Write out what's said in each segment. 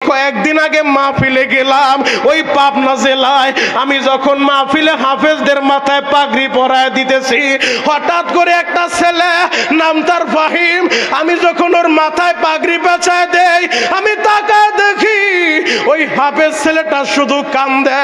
কয়েকদিন আগে মাহফিলে গেলাম ওই পাবনা জেলায়। আমি যখন মাহফিলে হাফেজদের মাথায় পাগড়ি পরায় দিতেছি, হঠাৎ করে একটা ছেলে, নাম তার ফাহিম, আমি যখন ওর মাথায় পাগড়ি পেঁচায় দেই, আমি তাকায় দেখি ওই হাফেজ ছেলেটা শুধু কান্দে।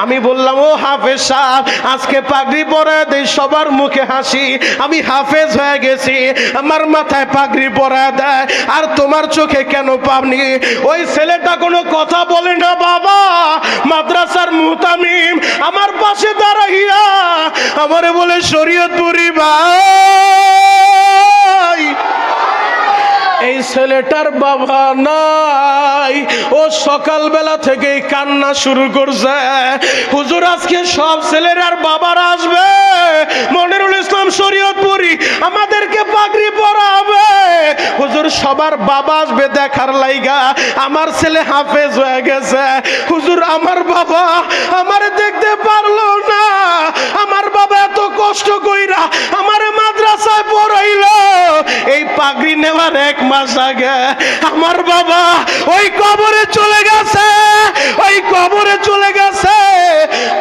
আমি বললাম, ও হাফেজ সাহেব, আজকে পাগড়ি পরায় দেই, সবার মুখে হাসি, আমি হাফেজ হয়ে গেছি, আমার মাথায় পাগড়ি পরায় দেয়, আর তোমার চোখে কেন পাবনি? ওই ছেলেটা কোনো কথা বলে না বাবা। মাদ্রাসার মুহতামিম আমার পাশে দাঁড়াইয়া আমারে বলে, শরীয়তপুরি ভাই, এই ছেলেটার বাবা নাই। ও সকালবেলা থেকেই কান্না শুরু করছে, হুজুর আজকে সব ছেলের আর বাবার আসবে, মনিরুল ইসলাম শরীয়তপুরি আমাদেরকে পাগড়ি পরাবে, হুজুর সবার বাবা আসবে দেখার লাইগা, আমার ছেলে হাফেজ হয়ে গেছে, হুজুর আমার বাবা আমার দেখতে পারলো না, আমার বাবা এত কষ্ট কইরা আমার মাদ্রাসায় পড়াইলো, এই পাগড়ি নেওয়ার 1 মাস আগে আমার বাবা ওই কবরে চলে গেছে, ওই কবরে চলে গেছে।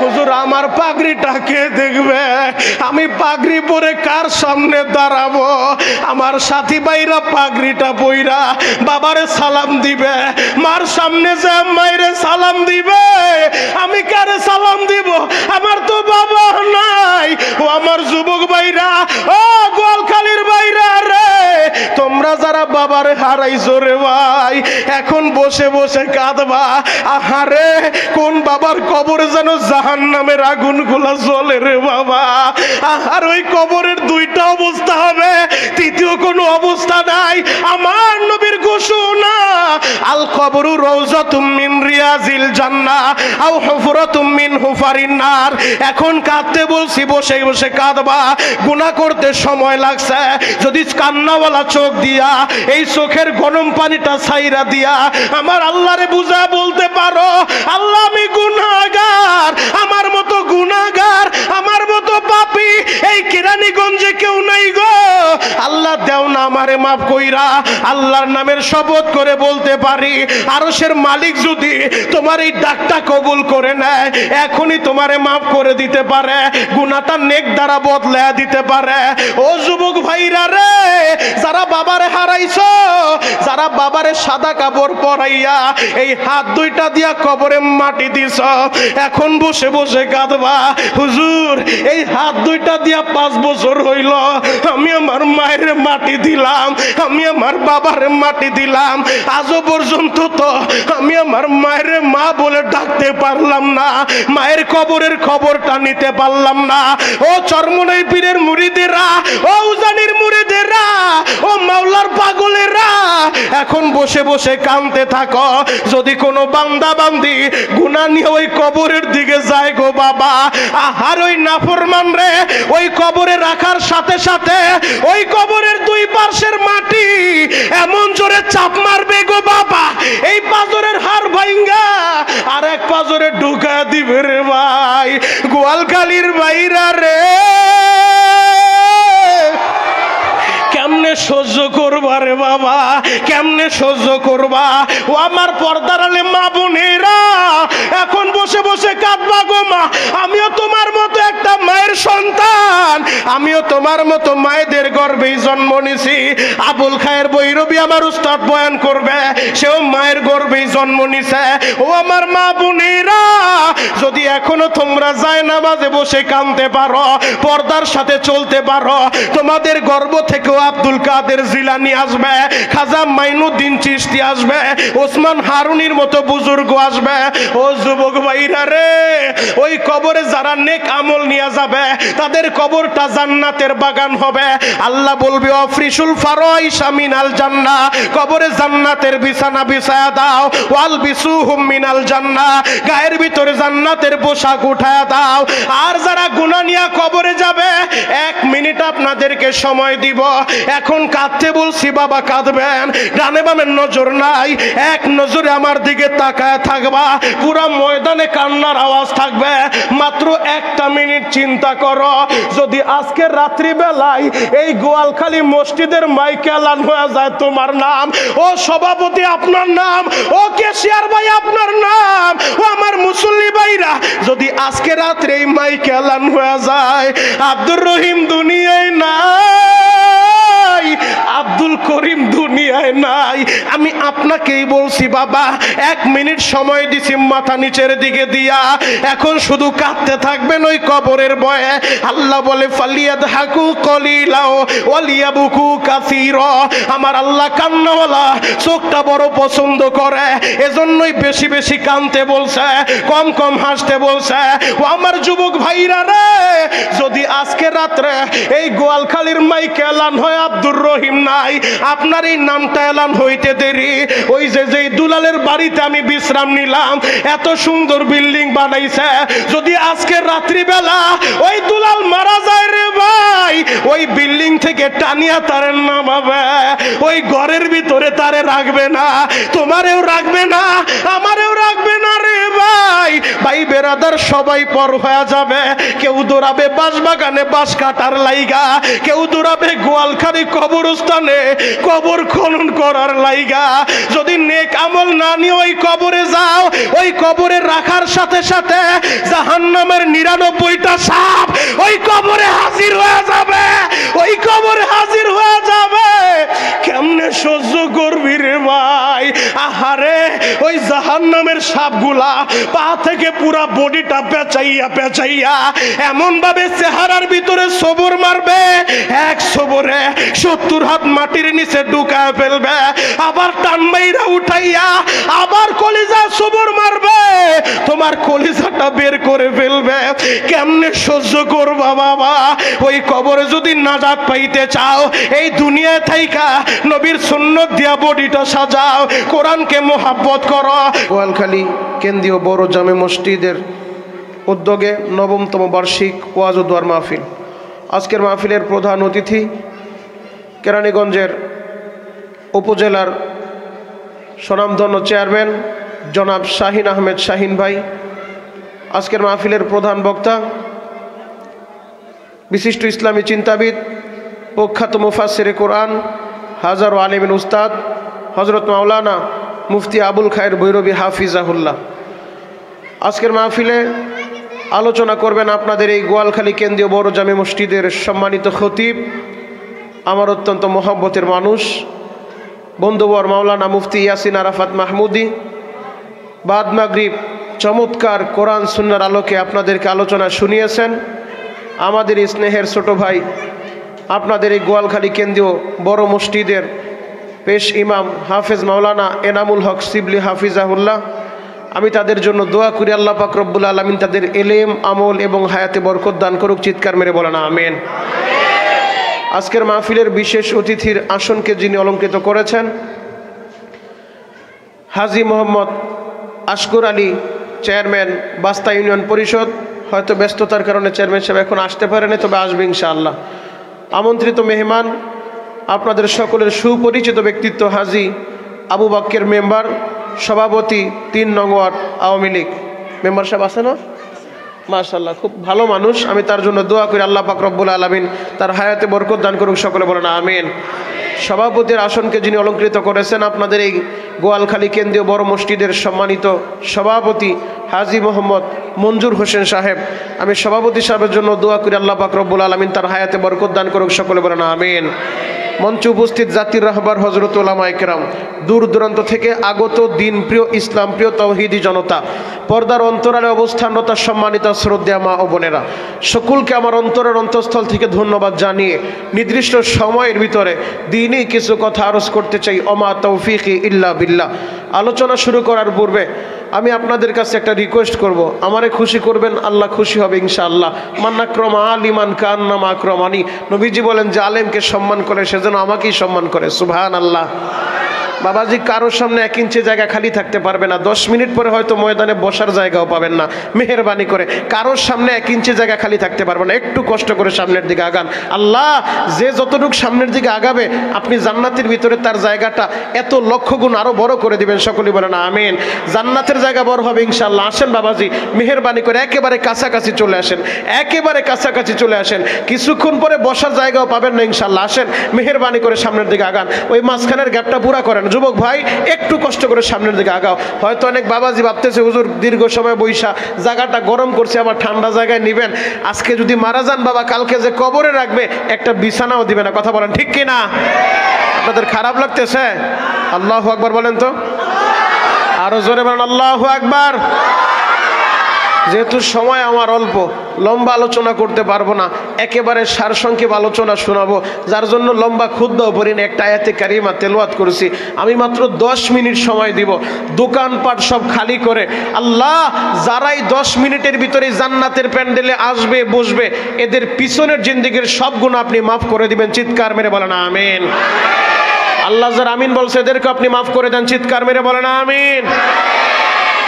হুজুর আমার পাগড়িটা কে দেখবে? আমি পাগড়ি পরে কার সামনে দাঁড়াবো? আমার সাথী ভাইরা পাগড়িটা পইরা বাবারে সালাম দিবে, মার সামনে যে মায়েরে সালাম দিবে, আমি কারে সালাম দিব? আমার তো বাবা নাই। ও আমার যুবক ভাইরা, ও গোয়ালখালীর ভাইরা রে, তোমরা যারা বাবারে হারাইছো রে ভাই, এখন বসে বসে কাঁদবা। আহারে, কোন বাবার কবরে যেন জাহান্নামের আগুন গুলা জ্বলে রে বাবা। আর ওই কবরের 2টা অবস্থা হবে, তৃতীয় কোনো অবস্থা নাই। আমার নবীর ঘোষণা, আল কবরু রাউযাতুম মিন রিয়াজিল জান্নাহ আও হুফরাতুম মিন হুফারিন নার। এখন কাঁদতে বলছি, বসে বসে কাঁদবা, গুনাহ করতে সময় লাগছে, যদি কান্নাওয়ালা চোখ দিয়া এই চোখের গরম পানিটা ছাইরা দিয়া আমার আল্লাহরে বুঝা বলতে পারো, আল্লাহ আমি গুনাহগার, আমার মতো গুনাহগার, আমার মতো পাপী এই কেরানীগঞ্জে কেউ নাই গো, আল্লাহ দেও না আমারে মাফ কইরা। আল্লাহর নামের শপথ করে বলতে পারি, আরশের মালিক যদি তোমার এই ডাকটা কবুল করে নেয়, এখনই তোমারে মাফ করে দিতে পারে, গুনাহটা নেক দ্বারা বদলায়া দিতে পারে। ও যুবক ভাইরা রে, যারা বাবারে হারাইছো, যারা বাবারে সাদা কাপড় পরাইয়া এই হাত 2টা দিয়া কবরে মাটি দিছ, এখন বসে বসে কাঁদবা, হুজুর এই হাত 2টা দিয়া 5 বছর হইল আমি আমার মায়ের মাটি দিলাম, আমি আমার বাবার মাটি দিলাম, আজও পর্যন্ত তো আমি আমার মায়ের মা বলে ডাকতে পারলাম না, মায়ের কবরের খবরটা নিতে পারলাম না। ও চরমনাই পীরের মুরিদেরা, ও উজানির মুরিদেরা, ও মাওলার পাগলেরা, এখন বসে বসে কাঁদতে থাকো। যদি কোনো বান্দা বান্দি গুনাহ নিয়ে ওই কবরের দিকে যায় গো বাবা, আর ওই নাফরমান রে ওই কবরে রাখার সাথে সাথে ওই কবরের 2 পাশের মাটি এমন জোরে চাপ মারবে গো বাবা, এই পাজরের হাড় ভাঙ্গা আর এক পাজরে ঢুকা দিবে রে ভাই। গোয়ালখালীর ভাইরা রে, কেমনে সহ্য করবা রে বাবা, কেমনে সহ্য করবা? ও আমার পর্দার আলে মা বোনেরা, এখন বসে বসে কাঁদবা গো মা, আমিও তোমার মতো একটা মায়ের সন্তান, আমিও তোমার মতো মায়েদের গর্ভেই জন্ম নিছি। আবুল খায়ের বৈরবী আমার উস্তাদ বয়ান করবে, সেও মায়ের গর্ভেই জন্ম নিছে। ও আমার মা বোনেরা, যদি এখনো তোমরা যায় নামাজে বসে কাঁদতে পারো, পর্দার সাথে চলতে পারো, তোমাদের গর্ভ থেকেও আব্দুল কাদের জিলানী আসবে, খাজা মাইনুদ্দিন চিশতি আসবে, ওসমান হারুনির মতো বুজুর্গ আসবে। ও যুবক ভাইরা রে, ওই কবরে যারা নেক আমল নিয়ে যাবে তাদের কবরটা জান্নাতের বাগান হবে। আল্লাহ বলবে, অফরিসুল ফারাইশা মিনাল জান্নাহ, কবরে জান্নাতের বিছানা বিছায়া দাও, ওয়াল বিসুহুম মিনাল জান্নাহ, গায়ের ভিতরে জান্নাতের পোশাক উঠায়া দাও। আর যারা গুনাহ নিয়ে কবরে যাবে, 1 মিনিট আপনাদেরকে সময় দিব, এখন কাঁদতে বলছি বাবা কাঁদবেন, ডানে বামে নজর নাই, এক নজরে আমার দিকে তাকায় থাকবা, পুরা ময়দানে কান্নার আওয়াজ থাকবে। মাত্র 1টা মিনিট চিন্তা করো, যদি আজ আজকে রাত্রিবেলায় এই গোয়ালখালী মসজিদের মাইকে এলান হয়ে যায় তোমার নাম, ও সভাপতি আপনার নাম, ও কেশিয়ার ভাই আপনার নাম, ও আমার মুসল্লি ভাইরা, যদি আজকে রাত্রে এই মাইকে এলান হয়ে যায় আব্দুর রহিম দুনিয়ায় নাই, আব্দুল করিম দুনিয়ায় নাই, আমি আপনাকেই বলছি বাবা, 1 মিনিট সময় দিছি মাথা নিচের দিকে দিয়া, এখন শুধু কাঁদতে থাকবেন ওই কবরের ভয়ে। আল্লাহ বলে ফালিয়াদহাকু কলিলা ওয়ালিয়াবকু কাসীরা, আমার আল্লাহ কান্নাওয়ালা চোখটা বড় পছন্দ করে, এজন্যই বেশি বেশি কাঁদতে বলছে, কম কম হাসতে বলছে। ও আমার যুবক ভাইরা রে, যদি আজকে রাত্রে এই গোয়ালখালীর মাইকে এলান হয় আব্দুর রহিম নাই, আপনার এই নামটা এলান হইতে দেরি, ওই যে দুলালের বাড়িতে আমি বিশ্রাম নিলাম, এত সুন্দর বিল্ডিং বানাইছে, যদি আজকে রাত্রিবেলা ওই দুলাল মারা যায় রে ভাই, ওই বিল্ডিং থেকে টানিয়া তারে নামাবে, ওই ঘরের ভিতরে তারে রাখবে না, তোমারেও রাখবে না, আমারেও রাখবে না রে ভাই। ভাই বেরাদার সবাই পর হয়ে যাবে, কেউ দৌড়াবে বাঁশবাগানে বাঁশ কাটার লাইগা, কেউ দৌড়াবে গোয়ালখালী কবরস্থানে কবর খনন করার লাইগা। যদি নেক আমল না নিয়ে ওই কবরে যাও, ওই কবরে রাখার সাথে সাথে জাহান্নামের 99টা সাপ ওই কবরে হাজির হয়ে যাবে, ওই কবরে হাজির হয়ে যাবে। কেমনে সহ্য করবি রে ভাই? আহারে, ওই জাহান্নামের সাপগুলা পা থেকে পুরা বডিটা পেঁচাইয়া পেঁচাইয়া এমন ভাবে চেহারার ভিতরে সবর মারবে, এক সবরে 70 হাত মাটির নিচে ঢুকায় ফেলবে, আবার টান মাইরা উঠাইয়া আবার কলিজা সবর মারবে, তোমার কলিজাটা বের করে ফেলবে। কেমনে সহ্য করবা বাবা? ওই কবরে যদি নাজাত পাইতে চাও, এই দুনিয়ায় থাইকা নবীর সুন্নত দিয়া বডিটা সাজাও, কোরআনকে মোহাব্বত করো। গোয়ালখালী কেন্দ্রীয় বড় জামে মসজিদের উদ্যোগে 9তম বার্ষিক ওয়াজ ও দোয়ার মাহফিল। আজকের মাহফিলের প্রধান অতিথি কেরানীগঞ্জের উপজেলার স্বনামধন্য চেয়ারম্যান জনাব শাহিন আহমেদ শাহিন ভাই। আজকের মাহফিলের প্রধান বক্তা বিশিষ্ট ইসলামী চিন্তাবিদ, প্রখ্যাত মুফাসসিরে কোরআন, হাজারো আলেমিন উস্তাদ হজরত মাওলানা মুফতি আবুল খায়ের ভৈরবী হাফিজাহুল্লাহ। আজকের মাহফিলে আলোচনা করবেন আপনাদের এই গোয়ালখালী কেন্দ্রীয় বড় জামে মসজিদের সম্মানিত খতিব, আমার অত্যন্ত মহব্বতের মানুষ, বন্ধুবর মাওলানা মুফতি ইয়াসিন আরাফাত মাহমুদি। বাদ মাগরিব চমৎকার কোরআন সুন্নাহর আলোকে আপনাদেরকে আলোচনা শুনিয়েছেন আমাদের স্নেহের ছোট ভাই, আপনাদের এই গোয়ালখালী কেন্দ্রীয় বড় মসজিদের পেশ ইমাম হাফেজ মাওলানা এনামুল হক শিবলি হাফিজাহুল্লাহ। আমি তাদের জন্য দোয়া করি, আল্লাহ পাক রব্বুল আলামিন তাদের এলেম, আমল এবং হায়াতে বরকত দান করুক। চিৎকার মেরে বলেন আমিন। আজকের মাহফিলের বিশেষ অতিথির আসনকে যিনি অলঙ্কৃত করেছেন, হাজী মোহাম্মদ আশকুর আলী, চেয়ারম্যান বাস্তা ইউনিয়ন পরিষদ। হয়তো ব্যস্ততার কারণে চেয়ারম্যান সাহেব এখন আসতে পারেনি, তবে আসবে ইনশাআল্লাহ। আমন্ত্রিত মেহমান, আপনাদের সকলের সুপরিচিত ব্যক্তিত্ব হাজী আবু বাক্কের মেম্বার, সভাপতি 3 নং ওয়ার্ড আওয়ামী লীগ। মেম্বার সাহেব আছে না? মাশাআল্লাহ, খুব ভালো মানুষ। আমি তার জন্য দোয়া করি, আল্লাহ পাক রব্বুল আলামিন তার হায়াতে বরকত দান করুক। সকলে বলেন আমিন। সভাপতির আসনকে যিনি অলঙ্কৃত করেছেন, আপনাদের এই গোয়ালখালী কেন্দ্রীয় বড় মসজিদের সম্মানিত সভাপতি হাজী মোহাম্মদ মঞ্জুর হোসেন সাহেব। আমি সভাপতি সাহেবের জন্য দোয়া করি, আল্লাহ পাক রব্বুল আলামিন তার হায়াতে বরকত দান করুক। সকলে বলেন আমিন। মঞ্চে উপস্থিত জাতির রাহবার হযরত উলামায়ে কেরাম, দূর দূরান্ত থেকে আগত দিন প্রিয়, ইসলাম প্রিয় তৌহিদি জনতা, পর্দার অন্তরালে অবস্থানরত সম্মানিত শ্রদ্ধেয় মা ও বোনেরা, সকলকে আমার অন্তরের অন্তঃস্থল থেকে ধন্যবাদ জানিয়ে নির্দিষ্ট সময়ের ভিতরে দিনই কিছু কথা আরজ করতে চাই। ওমা তৌফিকি ইল্লা বিল্লাহ। আলোচনা শুরু করার পূর্বে আমি আপনাদের কাছে একটা রিকোয়েস্ট করব, আমারে খুশি করবেন, আল্লাহ খুশি হবে ইনশাআল্লাহ। মান্নাক্রম আলিমান কান্নাম আক্রমানি। নবীজি বলেন যে আলেমকে সম্মান করে সেজন্য আমাকেই সম্মান করে। সুবহানাল্লাহ। বাবাজি কারোর সামনে 1 ইঞ্চি জায়গা খালি থাকতে পারবে না, 10 মিনিট পরে হয়তো ময়দানে বসার জায়গাও পাবেন না। মেহেরবানি করে কারোর সামনে 1 ইঞ্চি জায়গা খালি থাকতে পারবে না, একটু কষ্ট করে সামনের দিকে আগান। আল্লাহ যে যতটুকু সামনের দিকে আগাবে আপনি জান্নাতের ভিতরে তার জায়গাটা এত লক্ষ গুণ আরো বড় করে দিবেন। সকলেই বলেন আমিন। জান্নাতের জায়গা বড় হবে ইনশাআল্লাহ। আসেন বাবাজি মেহেরবানি করে একেবারে কাছাকাছি চলে আসেন, একেবারে কাছাকাছি চলে আসেন, কিছুক্ষণ পরে বসার জায়গাও পাবেন না ইনশাআল্লাহ। আসেন মেহেরবানি করে সামনের দিকে আগান, ওই মাঝখানের গ্যাপটা পুরা করেন। যুবক ভাই একটু কষ্ট করে সামনের দিকে আগাও। হয়তো অনেক বাবাজি ভাবতেছে হুজুর দীর্ঘ সময় বৈশা জায়গাটা গরম করছে, আবার ঠান্ডা জায়গায় নিবেন, আজকে যদি মারা যান বাবা কালকে যে কবরে রাখবে একটা বিছানাও দিবে না। কথা বলেন ঠিক কিনা? আপনাদের খারাপ লাগতেছে? আল্লাহু আকবার বলেন তো, আরো জোরে বলেন আল্লাহু আকবার। যেহেতু সময় আমার অল্প, লম্বা আলোচনা করতে পারবো না, একেবারে সারসংক্ষেপ আলোচনা শোনাবো, যার জন্য লম্বা খুতবাও পড়ি না, একটা আয়াতে কারিমা তেলাওয়াত করেছি। আমি মাত্র 10 মিনিট সময় দিব, দোকানপাট সব খালি করে। আল্লাহ যারাই 10 মিনিটের ভিতরে জান্নাতের প্যান্ডেলে আসবে বসবে, এদের পিছনের জিন্দেগির সব গুনাহ আপনি মাফ করে দিবেন। চিৎকার মেরে বলেন আমিন। আল্লাহ যারা আমিন বলছে এদেরকে আপনি মাফ করে দেন। চিৎকার মেরে বলেন আমিন।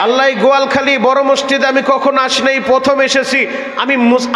আল্লাহ গোয়ালখালী বড় মসজিদে আমি কখন আসি নাই, প্রথম এসেছি। আমি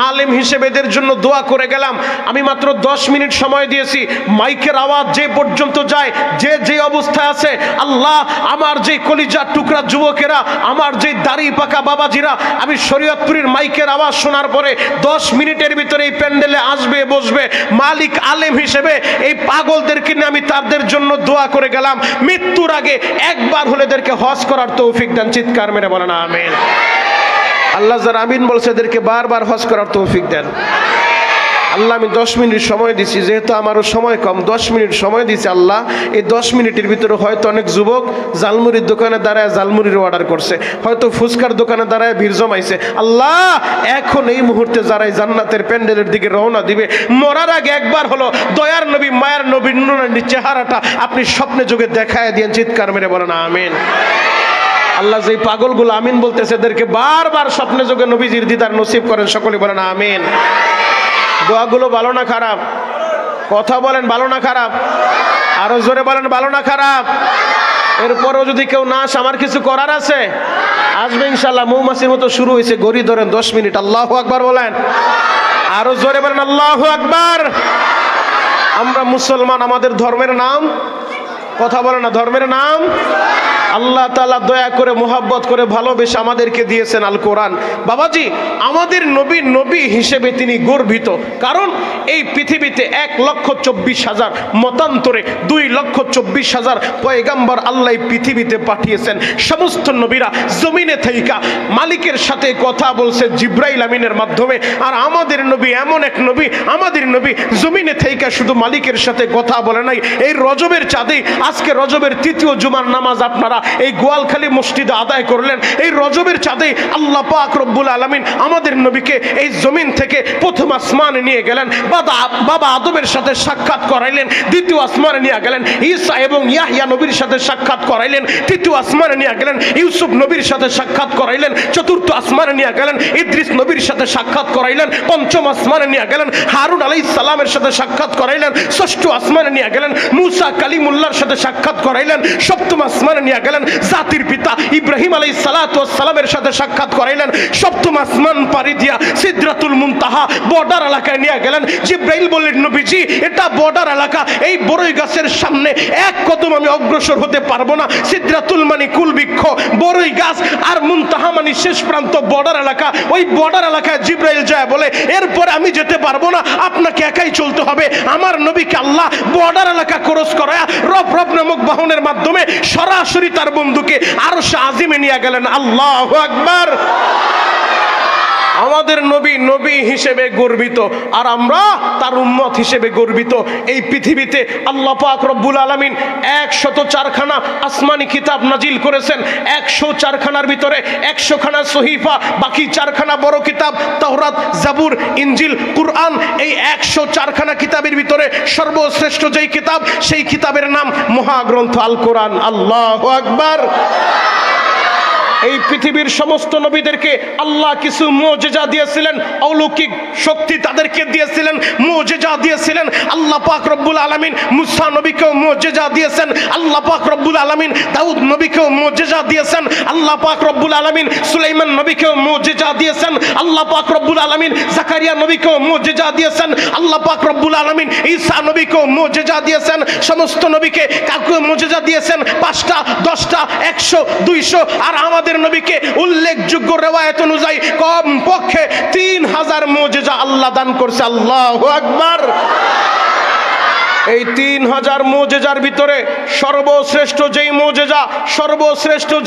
আলেম হিসেবে এদের জন্য দোয়া করে গেলাম। আমি মাত্র 10 মিনিট সময় দিয়েছি, মাইকের আওয়াজ যে পর্যন্ত যায়, যে যে অবস্থায় আছে, আল্লাহ আমার যে কলিজার টুকরা যুবকেরা, আমার যে দাড়ি পাকা বাবাজিরা, আমি শরীয়তপুরের মাইকের আওয়াজ শোনার পরে 10 মিনিটের ভিতরে এই প্যান্ডেলে আসবে বসবে, মালিক আলেম হিসেবে এই পাগলদেরকে নিয়ে আমি তাদের জন্য দোয়া করে গেলাম। মৃত্যুর আগে একবার হলে এদেরকে হজ করার তৌফিক দেন। চিৎকার মেরে বলেন আমিন। আল্লাহ যারা আমিন বলছে এদেরকে বারবার হজ করার তৌফিক দেন। আল্লাহ আমি 10 মিনিট সময় দিছি, যেহেতু আমারও সময় কম, 10 মিনিট সময় দিছি। আল্লাহ এই 10 মিনিটের ভিতরে হয়তো অনেক যুবক জালমুড়ির দোকানে দাঁড়ায় জালমুড়ির অর্ডার করছে, হয়তো ফুচকার দোকানে দাঁড়ায় ভিড় জমাইছে। আল্লাহ এখন এই মুহূর্তে যারা জান্নাতের প্যান্ডেলের দিকে রওনা দিবে, মরার আগে একবার হলো দয়ার নবী মায়ার নবীর নুরানি চেহারাটা আপনি স্বপ্নে যোগে দেখায় দিয়েন। চিৎকার মেরে বলেন আমিন। আল্লাহ যে পাগলগুলো আমিন বলতেছে এদেরকে বারবার স্বপ্নে যোগে নবীজির দিদার নসিব করেন। সকলে বলেন আমিন। দোয়াগুলো ভালো না খারাপ? কথা বলেন ভালো না খারাপ? আরো জোরে বলেন ভালো না খারাপ? এরপরও যদি কেউ না আসে আমার কিছু করার আছে, আসবে ইনশাআল্লাহ। মৌমাছির মতো শুরু হয়েছে, ঘড়ি ধরেন 10 মিনিট। আল্লাহু আকবার বলেন, আরো জোরে বলেন আল্লাহু আকবার। আমরা মুসলমান, আমাদের ধর্মের নাম, কথা বলে না, ধর্মের নাম আল্লাহ তাআলা দয়া করে মোহাব্বত করে ভালোবেসে আমাদেরকে দিয়েছেন আল কোরআন। বাবাজি আমাদের নবী নবী হিসেবে তিনি গর্বিত, কারণ এই পৃথিবীতে 1,24,000 মতান্তরে 2,24,000 পয়গাম্বর আল্লাহ পৃথিবীতে পাঠিয়েছেন। সমস্ত নবীরা জমিনে থাইকা মালিকের সাথে কথা বলছে জিব্রাইল আমিনের মাধ্যমে। আর আমাদের নবী এমন এক নবী, আমাদের নবী জমিনে থাইকা শুধু মালিকের সাথে কথা বলে নাই। এই রজবের চাঁদে, আজকে রজবের 3য় জুমার নামাজ আপনারা এই গোয়ালখালী মসজিদে আদায় করলেন। এই রজবের চাঁদে আল্লাহ পাক রব্বুল আলামিন আমাদের নবীকে এই জমিন থেকে প্রথম আসমানে নিয়ে গেলেন, বাবা আদমের সাথে সাক্ষাৎ করাইলেন। দ্বিতীয় আসমানে নিয়ে গেলেন ঈসা এবং ইয়াহইয়া নবীর সাথে সাক্ষাৎ করাইলেন। তৃতীয় আসমানে নিয়ে গেলেন ইউসুফ নবীর সাথে সাক্ষাৎ করাইলেন। চতুর্থ আসমানে নিয়ে গেলেন ইদ্রিস নবীর সাথে সাক্ষাৎ করাইলেন। পঞ্চম আসমানে নিয়ে গেলেন হারুন আলাইহিস সালামের সাথে সাক্ষাৎ করাইলেন। ষষ্ঠ আসমানে নিয়ে গেলেন মুসা কালিমুল্লাহর সাথে সাক্ষাৎ করাইলেন। সপ্তম আসমানে নিয়ে গেলেন জাতির পিতা ইব্রাহিম আলাইহিস সালাতু ওয়াস সালামের সাথে সাক্ষাৎ করাইলেন। সপ্তম আসমান পাড়ি দিয়া সিদরাতুল মুনতাহা বর্ডার এলাকায় নিয়ে গেলেন। জিব্রাইল বললেন নবীজি এটা বর্ডার এলাকা, এই বড়ই গাছের সামনে এক কদম আমি অগ্রসর হতে পারবো না। সিদরাতুল মানে কুল বৃক্ষ, বড়ই গাছ, আর মুনতাহা মানে শেষ প্রান্ত বর্ডার এলাকা। ওই বর্ডার এলাকায় জিব্রাইল যায় বলে এরপরে আমি যেতে পারবো না, আপনাকে একাই চলতে হবে। আমার নবীকে আল্লাহ বর্ডার এলাকা ক্রস করায়া রব নামক বাহনের মাধ্যমে সরাসরি তার বন্ধুকে আরশ আজিমে নিয়ে গেলেন। আল্লাহু আকবার। আমাদের নবী নবী হিসেবে গর্বিত, আর আমরা তার উম্মত হিসেবে গর্বিত। এই পৃথিবীতে আল্লাহ পাক রব্বুল আলামিন 104খানা আসমানি কিতাব নাজিল করেছেন। 104খানার ভিতরে 100খানা সহিফা, বাকি 4খানা বড় কিতাব তাওরাত, জাবুর, ইনজিল, কুরআন। এই 104খানা কিতাবের ভিতরে সর্বশ্রেষ্ঠ যেই কিতাব, সেই কিতাবের নাম মহাগ্রন্থ আল কোরআন। আল্লাহু আকবার। এই পৃথিবীর সমস্ত নবীদেরকে আল্লাহ কিছু মুজিজা দিয়েছিলেন, অলৌকিক শক্তি তাদেরকে দিয়েছিলেন, মুজিজা দিয়েছিলেন। আল্লাহ পাক রব্বুল আলামিন মুসা নবীকেও মুজিজা দিয়েছেন, আল্লাহ পাক রব্বুল আলামিন দাউদ নবীকেও মুজিজা দিয়েছেন, আল্লাহ পাক রব্বুল আলামিন সুলাইমান নবীকেও মুজিজা দিয়েছেন, আল্লাহ পাক রব্বুল আলামিন জাকারিয়া নবীকেও মুজিজা দিয়েছেন, আল্লাহ পাক রব্বুল আলামিন ঈসা নবীকেও মুজিজা দিয়েছেন। সমস্ত নবীকে কাউকে মুজিজা দিয়েছেন 5টা, 10টা, 100, 200, আর আমাদের নবীকে উল্লেখযোগ্য রিওয়ায়াত অনুযায়ী কমপক্ষে 3000 মুজিজা আল্লাহ দান করছে। আল্লাহু আকবার। এই 3000 মুজিজার ভিতরে সর্বশ্রেষ্ঠ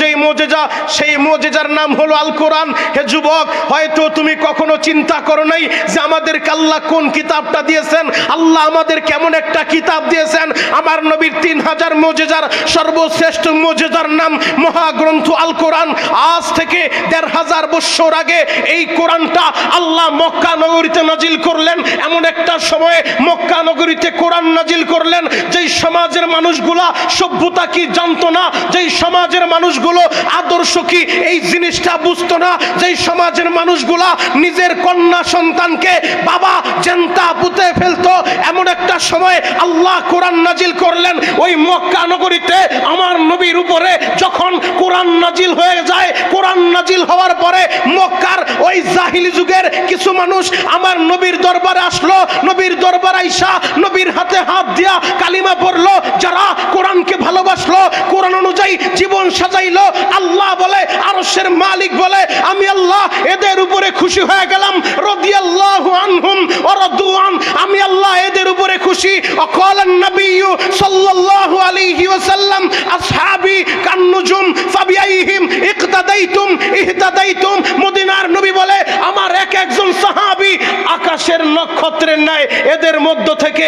যেই মুজিজা সেই মুজিজার নাম হলো আল কোরআন। হে যুবক, হয়তো তুমি কখনো চিন্তা করো নাই যে আমাদেরকে আল্লাহ কোন কিতাবটা দিয়েছেন, আল্লাহ আমাদের কেমন একটা কিতাব দিয়েছেন। আমার নবীর 3000 মুজিজার সর্বশ্রেষ্ঠ মুজিজার নাম মহাগ্রন্থ আল কোরআন। আজ থেকে 1500 বছর আগে এই কোরআনটা আল্লাহ মক্কা নগরীতে নাজিল করলেন। এমন একটা সময়ে মক্কা নগরীতে কোরআন নাজিল করলেন যেই সমাজের মানুষগুলা সভ্যতা কি জানতো না, যেই সমাজের মানুষগুলো আদর্শ কি এই জিনিসটা বুঝতো না, যেই সমাজের মানুষগুলা নিজের কন্যা সন্তানকে বাবা জেন্তা পুঁতে ফেলতো। এমন একটা সময় আল্লাহ কোরআন নাজিল করলেন ওই মক্কা নগরীতে। আমার নবীর উপরে যখন কোরআন নাজিল হয়ে যায়, কোরআন নাজিল হওয়ার পরে মক্কার ওই জাহিলি যুগের কিছু মানুষ আমার নবীর দরবারে আসলো। নবীর দরবারে আইসা নবীর হাতে হাত দিয়া কালিমা পড়লো। যারা কোরআনকে ভালোবাসলো, কোরআন অনুযায়ী জীবন সাজাইলো, আল্লাহ বলে, আরশের মালিক বলে, আমি আল্লাহ এদের উপরে খুশি হয়ে গেলাম। রাদিয়াল্লাহু আনহুম ওয়া রাদু আন, আমি আল্লাহ এদের উপরে খুশি। ওয়াকালান নবিয়্যু সাল্লাল্লাহু আলাইহি ওয়াসাল্লাম আসহাবি কান্নুজুম ফাবিআইহিম ইকতাদাইতুম ইহতাদাইতুম। মদিনার নবী বলে, আমার একজন সাহাবী আকাশের নক্ষত্রের ন্যায়, এদের মধ্য থেকে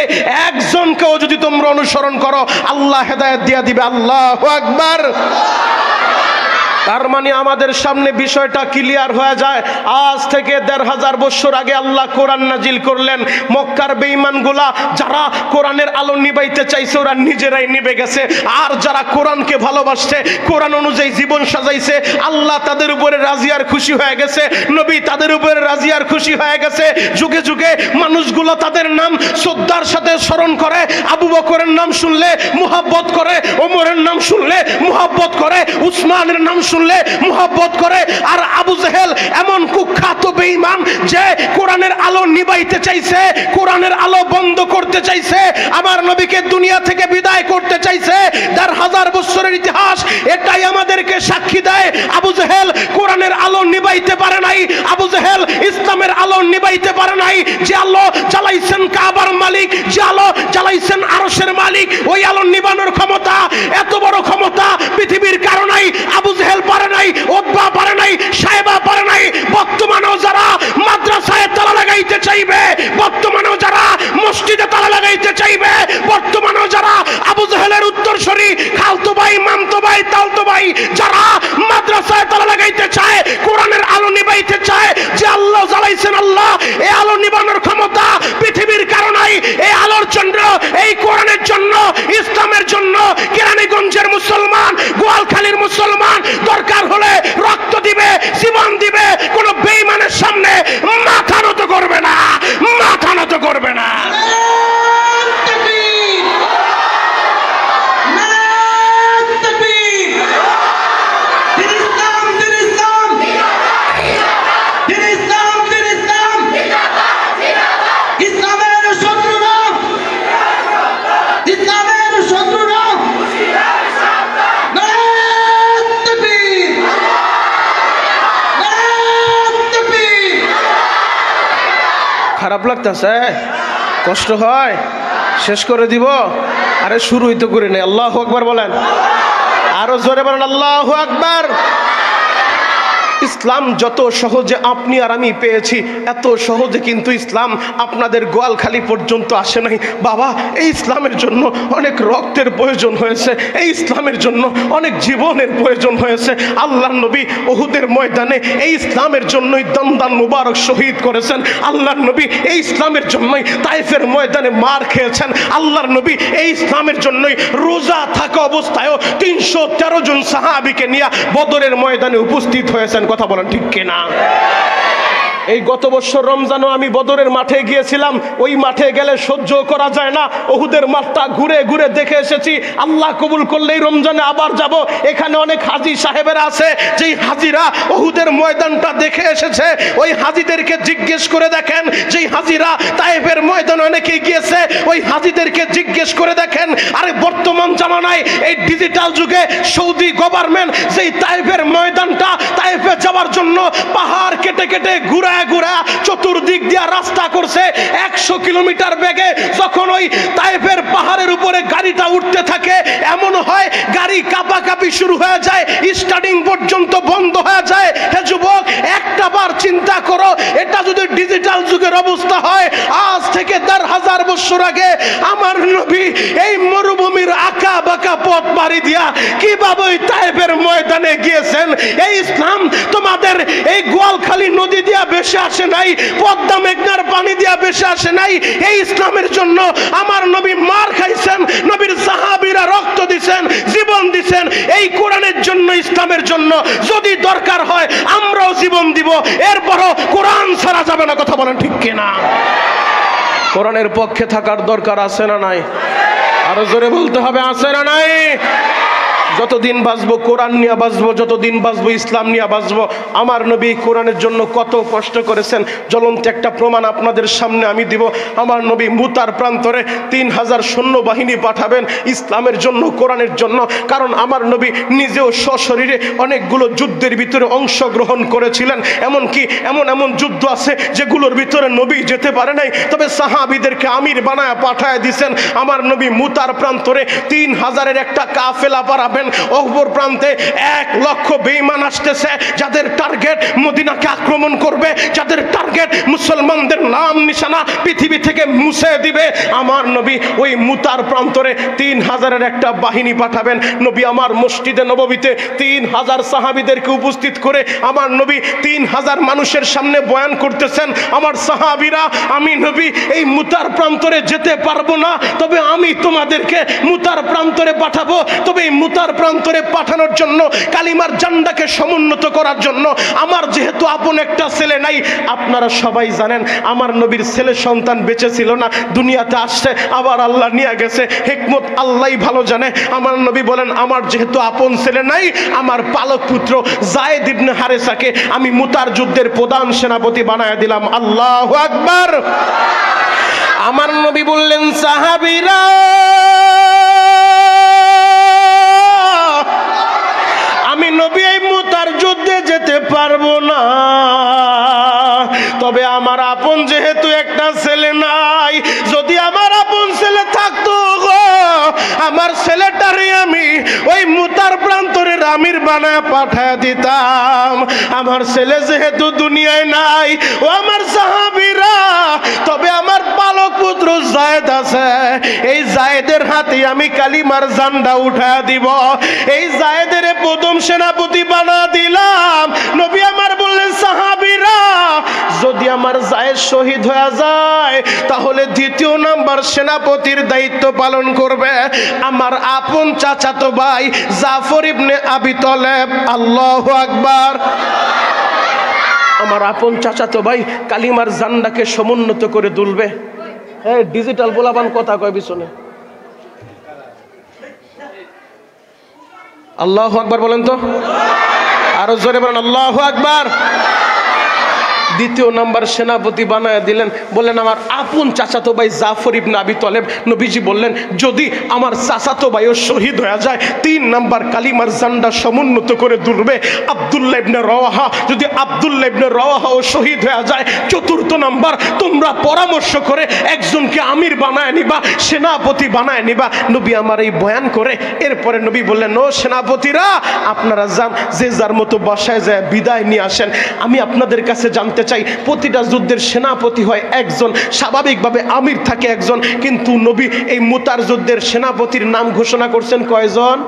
একজনকেও যদি তোমরা অনুসরণ করো আল্লাহ হেদায়েত দিয়ে দিবে। আল্লাহু আকবার। তার মানে আমাদের সামনে বিষয়টা ক্লিয়ার হয়ে যায়। আজ থেকে 1500 বছর আগে আল্লাহ কোরআন নাজিল করলেন। মক্কার বেঈমানগুলা যারা কোরআনের আলো নিবাইতে চাইছে ওরা নিজেরাই নিভে গেছে, আর যারা কোরআনকে ভালোবাসছে, কোরআন অনুযায়ী জীবন সাজাইছে, আল্লাহ তাদের উপরে রাজি আর খুশি হয়ে গেছে, নবী তাদের উপরে রাজি আর খুশি হয়ে গেছে। যুগে যুগে মানুষগুলো তাদের নাম শ্রদ্ধার সাথে স্মরণ করে। আবু বকরের নাম শুনলে মুহাব্বত করে, ওমরের নাম শুনলে মুহাব্বত করে, উসমানের নাম শুনলে মুহাব্বত করে। আর আবু জেহেল এমন কুখ্যাত বেঈমান যে কোরআনের আলো নিবাইতে চাইছে, কোরআনের আলো বন্ধ করতে চাইছে, আমার নবীকে দুনিয়া থেকে বিদায় করতে চাইছে। 1500 বছরের ইতিহাস এটাই আমাদেরকে সাক্ষী দেয়। আবু জেহেল কোরআনের আলো নিবাইতে পারে নাই, আবু জেহেল ইসলামের আলো নিবাইতে পারে নাই। যে আলো জ্বালাইছেন কাবার মালিক, যে আলো জ্বালাইছেন আরশের মালিক, ওই আলো নিবানোর ক্ষমতা, এত বড় ক্ষমতা পৃথিবীর কারো নাই। আবু জেহেল পারে নাই, উতবা পারে নাই, সাইবা পারে নাই। বর্তমানেও যারা মাদ্রাসায় তালা লাগাইতে চাইবে, বর্তমানেও যারা মসজিদে তালা লাগাইতে চাইবে, বর্তমানেও যারা আবু জেহেলের উত্তরসূরি খালতো ভাই, মামতো ভাই, তালতো ভাই যারা মাদ্রাসায় তালা লাগাইতে চায়, কোরআনের আলো নিবাইতে চায়, যে আল্লাহ জ্বালাইছেন আল্লাহ, এই আলো নিবানোর ক্ষমতা পৃথিবীর কারো নাই। এই আলোর জন্য, এই কোরআনের জন্য, ইসলামের জন্য কেরানীগঞ্জের মুসলমান, গোয়ালখালীর মুসলমান দরকার হলে রক্ত দিবে, জীবন দিবে, কোন বেঈমানের সামনে মাথা নত করবে না, মাথা নত করবে না। খারাপ লাগতেছে, কষ্ট হয়, শেষ করে দিব? আরে শুরুই তো করি নাই। আল্লাহু আকবার বলেন, আরো জোরে বলেন আল্লাহু আকবার। ইসলাম যত সহজে আপনি আর আমি পেয়েছি, এত সহজে কিন্তু ইসলাম আপনাদের গোয়ালখালি পর্যন্ত আসে নাই। বাবা, এই ইসলামের জন্য অনেক রক্তের প্রয়োজন হয়েছে, এই ইসলামের জন্য অনেক জীবনের প্রয়োজন হয়েছে। আল্লাহর নবী উহুদের ময়দানে এই ইসলামের জন্যই দমদান মুবারক শহীদ করেছেন। আল্লাহর নবী এই ইসলামের জন্যই তাইফের ময়দানে মার খেয়েছেন। আল্লাহর নবী এই ইসলামের জন্যই রোজা থাকা অবস্থায়ও 313 জন সাহাবীকে নিয়ে বদরের ময়দানে উপস্থিত হয়েছেন। কথা বলেন ঠিক কিনা? এই গত বছর রমজানও আমি বদরের মাঠে গিয়েছিলাম। ওই মাঠে গেলে সহ্য করা যায় না, উহুদের মাঠটা ঘুরে ঘুরে দেখে এসেছি। আল্লাহ কবুল করলেই রমজানে আবার যাব। এখানে অনেক হাজী সাহেবেরা আছে, যেই হাজীরা উহুদের ময়দানটা দেখে এসেছে। ওই হাজীদেরকে জিজ্ঞেস করে দেখেন, যেই হাজীরা তায়েফের ময়দানে অনেকে গিয়েছে, ওই হাজীদেরকে জিজ্ঞেস করে দেখেন। আরে বর্তমান জামানায় এই ডিজিটাল যুগে সৌদি গভর্নমেন্ট যেই তায়েফের ময়দানটা, তায়েফে যাওয়ার জন্য পাহাড় কেটে কেটে ঘুরে ঘুরা চতুর্দিক দিয়া রাস্তা করছে 100 কিলোমিটার বেগে। যখন ওই তায়েফের পাহাড়ের উপরে গাড়িটা উঠতে থাকে, এমন হয় গাড়ি কাঁপাকাঁপি শুরু হয়ে যায়, স্টার্টিং পর্যন্ত বন্ধ হয়ে যায়। হে যুবক, একটা বার চিন্তা করো, এটা যদি ডিজিটাল যুগের অবস্থা হয়, আজ থেকে 1000 বছর আগে আমার নবী এই মরুভূমির আঁকা বাঁকা পথ পাড়ি দিয়া কিভাবে ওই তায়েফের ময়দানে গিয়েছেন। এই ইসলাম তোমাদের এই গোয়ালখালী নদী দিয়া বেশি আসে নাই, পদ্মা মেঘনার পানি দিয়া বেশি আসে নাই। এই ইসলামের জন্য আমার নবী মার খাইছেন, নবীর সাহাবীরা রক্ত দিছেন, জীবন দিছেন। এই কোরআনের জন্য, ইসলামের জন্য যদি দরকার হয় আমরাও জীবন দিব, এরপরও কোরআন ছাড়া যাবে না। কথা বলেন ঠিক কিনা? কোরআনের পক্ষে থাকার দরকার আছে না নাই? আরো জোরে বলতে হবে, আছে না নাই? যতদিন বাঁচবো কোরআন নিয়ে বাঁচবো, যতদিন বাঁচবো ইসলাম নিয়ে বাঁচবো। আমার নবী কোরআনের জন্য কত কষ্ট করেছেন, জ্বলন্ত একটা প্রমাণ আপনাদের সামনে আমি দিব। আমার নবী মুতার প্রান্তরে 3000 সৈন্যবাহিনী পাঠাবেন ইসলামের জন্য, কোরআনের জন্য। কারণ আমার নবী নিজেও সশরীরে অনেকগুলো যুদ্ধের ভিতরে অংশগ্রহণ করেছিলেন। এমনকি এমন যুদ্ধ আছে যেগুলোর ভিতরে নবী যেতে পারে নাই, তবে সাহাবীদেরকে আমির বানায় পাঠায় দিয়েছেন। আমার নবী মুতার প্রান্তরে 3000-এর একটা কাফেলা পাঠাবেন। অপর প্রান্তে 1 লক্ষ বেঈমান আসতেছে, যাদের টার্গেট মদিনাকে আক্রমণ করবে, যাদের টার্গেট মুসলমানদের নাম নিশানা পৃথিবী থেকে মুছে দিবে। আমার নবী ওই মুতার প্রান্তরে 3000-এর একটা বাহিনী পাঠাবেন। নবী আমার মসজিদে নববীতে 3000 সাহাবীদেরকে উপস্থিত করে আমার নবী 3000 মানুষের সামনে বয়ান করতেছেন। আমার সাহাবীরা, আমি নবী এই মুতার প্রান্তরে যেতে পারবো না, তবে আমি তোমাদেরকে মুতার প্রান্তরে পাঠাবো। তবে এই মুতার প্রান্তরে পাঠানোর জন্য, কালিমার ঝান্ডাকে সমুন্নত করার জন্য আমার যেহেতু আপন একটা ছেলে নাই, আপনারা সবাই জানেন আমার নবীর ছেলে সন্তান বেঁচে ছিল না, দুনিয়াতে আসছে, আবার আল্লাহ নিয়ে গেছে, হিকমত আল্লাহই ভালো জানে। আমার নবী বলেন, আমার যেহেতু আপন ছেলে নাই, আমার পালক পুত্র যায়েদ ইবনে হারেসাকে আমি মুতার যুদ্ধের প্রধান সেনাপতি বানায় দিলাম। আল্লাহু আকবার। আমার নবী বললেন, সাহাবীরা, আমি নবী এই মুতার যুদ্ধে যেতে পারবো না, তবে আমার আপন যেহেতু একটা ছেলে নাই, যদি আমার আপন ছেলে থাকতো গো, আমার ছেলেটারে আমি ওই মুতার প্রান্তরের আমির বানায় পাঠায় দিতাম। আমার ছেলে যেহেতু দুনিয়ায় নাই, ও আমার সাহাবীরা, তবে আমার পালক পুত্র যায়েদ আছে, এই যায়েদের হাতে আমি কালিমার ঝান্ডা উঠায় দিব, এই যায়েদের প্রথম সেনাপতি বানা দিলাম। নবী আমার বললেন, সাহাবীরা, যদি আমার যায়েদ শহীদ হয়ে যায়, তাহলে দ্বিতীয় নাম্বার সেনাপতির দায়িত্ব পালন করবে আমার আপন চাচাতো ভাই জাফর ইবনে আবি তালেব। আল্লাহু আকবার। আমার আপন চাচাতো ভাই কালিমার ঝান্ডাকে সমুন্নত করে তুলবে। হ্যাঁ, ডিজিটাল বলাবান কথা কয় পিছনে। আল্লাহু আকবার বলেন তো, আরো জোরে বলেন আল্লাহু আকবার। দ্বিতীয় নাম্বার সেনাপতি বানায় দিলেন। বললেন আমার আপন চাচাতো ভাই জাফর ইবনে আবি তালেব। নবীজি বললেন যদি আমার চাচাতো ভাইও শহীদ হয়ে যায়, 3 নাম্বার কালিমার ঝান্ডা সমুন্নত করে দুলবে আব্দুল্লাহ ইবনে রওয়াহা। যদি আব্দুল্লাহ ইবনে রওয়াহাও শহীদ হয়ে যায়, 4র্থ নাম্বার তোমরা পরামর্শ করে একজনকে আমির বানায় নিবা, সেনাপতি বানায় নিবা। নবী আমার এই বয়ান করে এরপরে নবী বললেন ও সেনাপতিরা আপনারা যান, যে যার মতো বাসায় যায় বিদায় নিয়ে আসেন। আমি আপনাদের কাছে জানতে চাই, প্রতিটা যুদ্ধের সেনাপতি হয় একজন, স্বাভাবিকভাবে আমির থাকে একজন, কিন্তু নবী এই মুতার যুদ্ধের সেনাপতির নাম ঘোষণা করছেন কয়জন?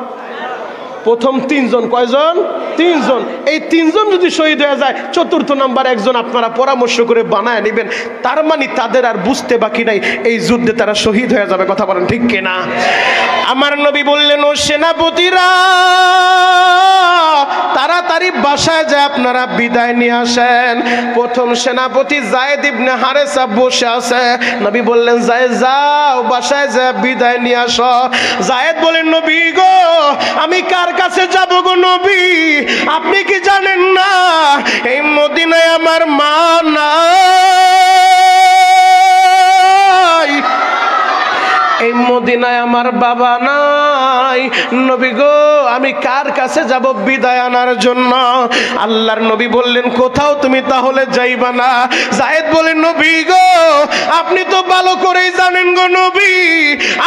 প্রথম 3 জন। কয়জন? 3 জন। এই 3 জন যদি শহীদ হয়ে যায়, 4র্থ নাম্বার একজন আপনারা পরামর্শ করে বানায় নেবেন। তার মানে তাদের আর বুঝতে বাকি নাই, এই যুদ্ধে তারা শহীদ হয়ে যাবে। কথা বলেন ঠিক কিনা? আমার নবী বললেন ও সেনাপতিরা তাড়াতাড়ি বাসায় যায় আপনারা বিদায় নিয়ে আসেন। প্রথম সেনাপতি যায়েদ ইবনে হারেসা বসে আছে। নবী বললেন যায়েদ যাও বাসায় যায় বিদায় নিয়ে আসো। যায়েদ বলেন নবী গো আমি কার কাছে যাব গো নবী? আপনি কি জানেন না এই মদিনায় আমার মা নাই, এই মদিনায় আমার বাবা নাই। নবী গো আমি কার কাছে যাব বিদায় আনার জন্য? আল্লাহর নবী বললেন কোথাও তুমি তাহলে যাইবা না। যায়েদ বলেন নবী গো আপনি তো ভালো করেই জানেন গো নবী,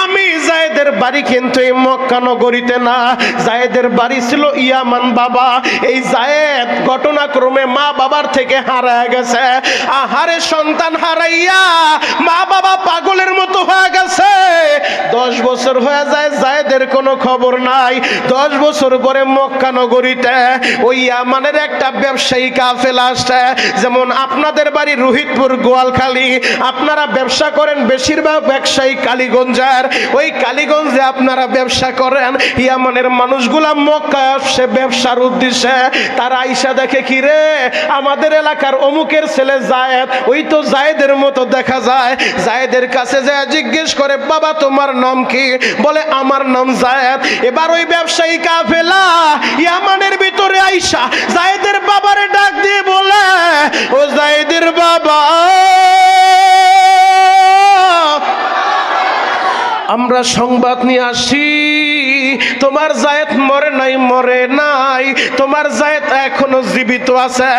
আমি যায়েদের বাড়ি কিন্তু এই মক্কা নগরীতে না, যায়েদের বাড়ি ছিল ইয়ামান। বাবা এই যায়েদ ঘটনাক্রমে মা বাবার থেকে হারায় গেছে। আহারে সন্তান হারাইয়া মা বাবা পাগলের মতো হয়ে গেছে। 10 বছর হয়ে যায় যায়েদের কোনো খবর নাই। 10 বছর পরে মক্কা নগরীতে ওই ইয়ামানের একটা ব্যবসায়ী কাফেলা আসছে। যেমন আপনাদের বাড়ি রোহিতপুর গোয়ালখালী, আপনারা ব্যবসা করেন বেশিরভাগ ব্যবসায়ী কালীগঞ্জের, ওই কালীগঞ্জে আপনারা ব্যবসা করেন। ইয়ামানের মানুষগুলা মক্কায় আসছে ব্যবসার উদ্দেশ্যে। তারা আইসা দেখে কি রে আমাদের এলাকার অমুকের ছেলে যায়েদ, ওই তো যায়েদের মতো দেখা যায়। যায়েদের কাছে যায় জিজ্ঞেস করে বাবা তোমার নাম কি? বলে আমার নাম যায়েদ। এবার ওই ব্যবসায়ী কাফেলা ইয়ামানের ভিতরে আইসা যায়েদের বাবারে ডাক দিয়ে বলে ও যায়েদের বাবা আমরা সংবাদ নিয়ে আসি তোমার যায়েদ মরে নাই, মরে নাই, তোমার যায়েদ এখনো জীবিত আছে।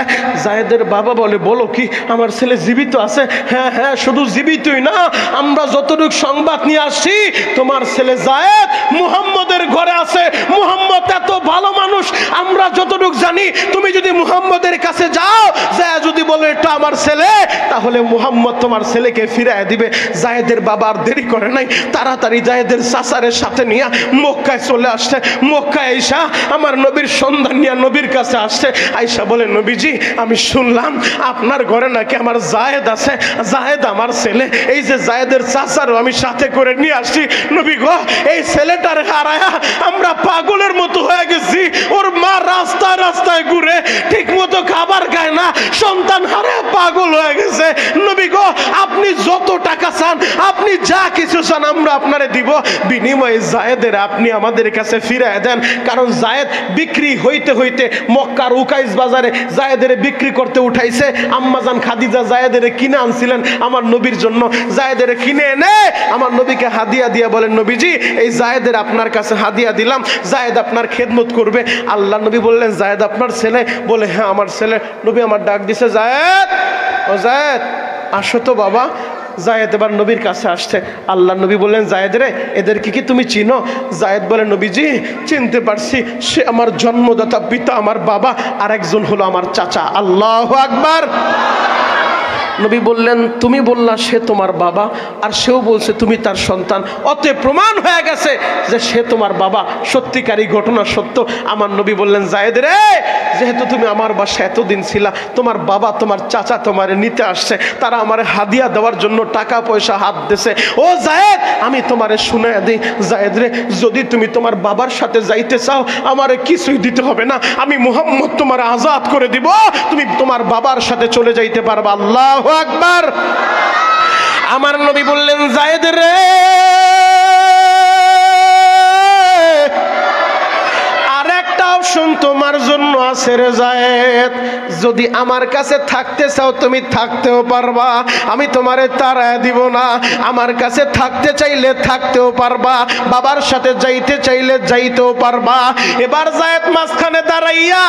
যায়েদের বাবা বলে বলো কি আমার ছেলে জীবিত আছে? হ্যাঁ হ্যাঁ শুধু জীবিতই না, আমরা যতটুকু সংবাদ নিয়ে আসছি তোমার ছেলে যায়েদ মুহাম্মদের ঘরে আছে। মুহাম্মদ এত ভালো মানুষ, আমরা যতটুকু জানি তুমি যদি মুহাম্মদের কাছে যাও, যায় যদি বলো এটা আমার ছেলে, তাহলে মুহাম্মদ তোমার ছেলেকে ফিরিয়ে দিবে। যায়েদের বাবা আর দেরি করে নাই, তাড়াতাড়ি যায়েদের চাচারের সাথে নিয়ে মক্কায় চলে আসছে। মক্কায় আইসা আমার নবীর সন্ধান নিয়ে নবীর কাছে আসছে। আইসা বলে নবীজি আমি শুনলাম আপনার ঘরে নাকি আমার যায়েদ আছে, যায়েদ আমার ছেলে, এই যে যায়েদের চাচারও আমি সাথে করে নিয়ে আসছি। নবী গো এই ছেলেটার হারায়া আমরা পাগলের মতো হয়ে গেছি। ওর মা রাস্তায় রাস্তায় ঘুরে ঠিক মতো খাবার খায় না, সন্তান হারায়া পাগল হয়ে গেছে। নবী গো আপনি যত টাকা চান, আপনি যা কিছু চান আমরা আপনারে দিব, বিনিময়ে যায়েদের আপনি আমাদের কাছে ফিরিয়ে দেন। কারণ যায়েদ বিক্রি হইতে হইতে মক্কার উকাইস বাজারে যায়েদের বিক্রি করতে উঠাইছে। আম্মাজান খাদিজা যায়েদের কিনে আনছিলেন আমার নবীর জন্য। যায়েদের কিনে এনে আমার নবীকে হাদিয়া দিয়ে বলেন নবীজি এই যায়েদের আপনার কাছে হাদিয়া দিলাম, যায়েদ আপনার খেদমত করবে। আল্লাহ নবী বললেন যায়েদ আপনার ছেলে? বলে হ্যাঁ আমার ছেলে। নবী আমার ডাক দিছে যায়েদ, ও যায়েদ আসো তো বাবা। যায়েদ এবার নবীর কাছে আসছে। আল্লাহ নবী বললেন যায়েদ রে এদেরকে কি তুমি চিনো? যায়েদ বলে নবীজি চিনতে পারছি, সে আমার জন্মদাতা পিতা আমার বাবা, আর একজন হলো আমার চাচা। আল্লাহু আকবার। নবী বললেন তুমি বললা সে তোমার বাবা, আর সেও বলছে তুমি তার সন্তান, অতএব প্রমাণ হয়ে গেছে যে সে তোমার বাবা। সত্যিকারী ঘটনা সত্য। আমার নবী বললেন যায়েদ রে যেহেতু তুমি আমার বাসায় এতদিন ছিলা, তোমার বাবা তোমার চাচা তোমার নিতে আসছে, তারা আমার হাদিয়া দেওয়ার জন্য টাকা পয়সা হাত দিয়েছে। ও যায়েদ আমি তোমারে শুনাইয়া দিই, যায়েদ রে যদি তুমি তোমার বাবার সাথে যাইতে চাও আমারে কিছুই দিতে হবে না, আমি মুহাম্মদ তোমার আজাদ করে দিব, তুমি তোমার বাবার সাথে চলে যাইতে পারবা। আল্লাহু আকবার। আমার নবী বললেন যায়েদ রে আর একটা অপশন তোমার জন্য আছে রে যায়েদ, যদি আমার কাছে থাকতে চাও তুমি থাকতেও পারবা, আমি তোমারে তাড়ায় দিব না। আমার কাছে থাকতে চাইলে থাকতেও পারবা, বাবার সাথে যাইতে চাইলে যাইতেও পারবা। এবার যায়েদ মাঝখানে দাঁড়াইয়া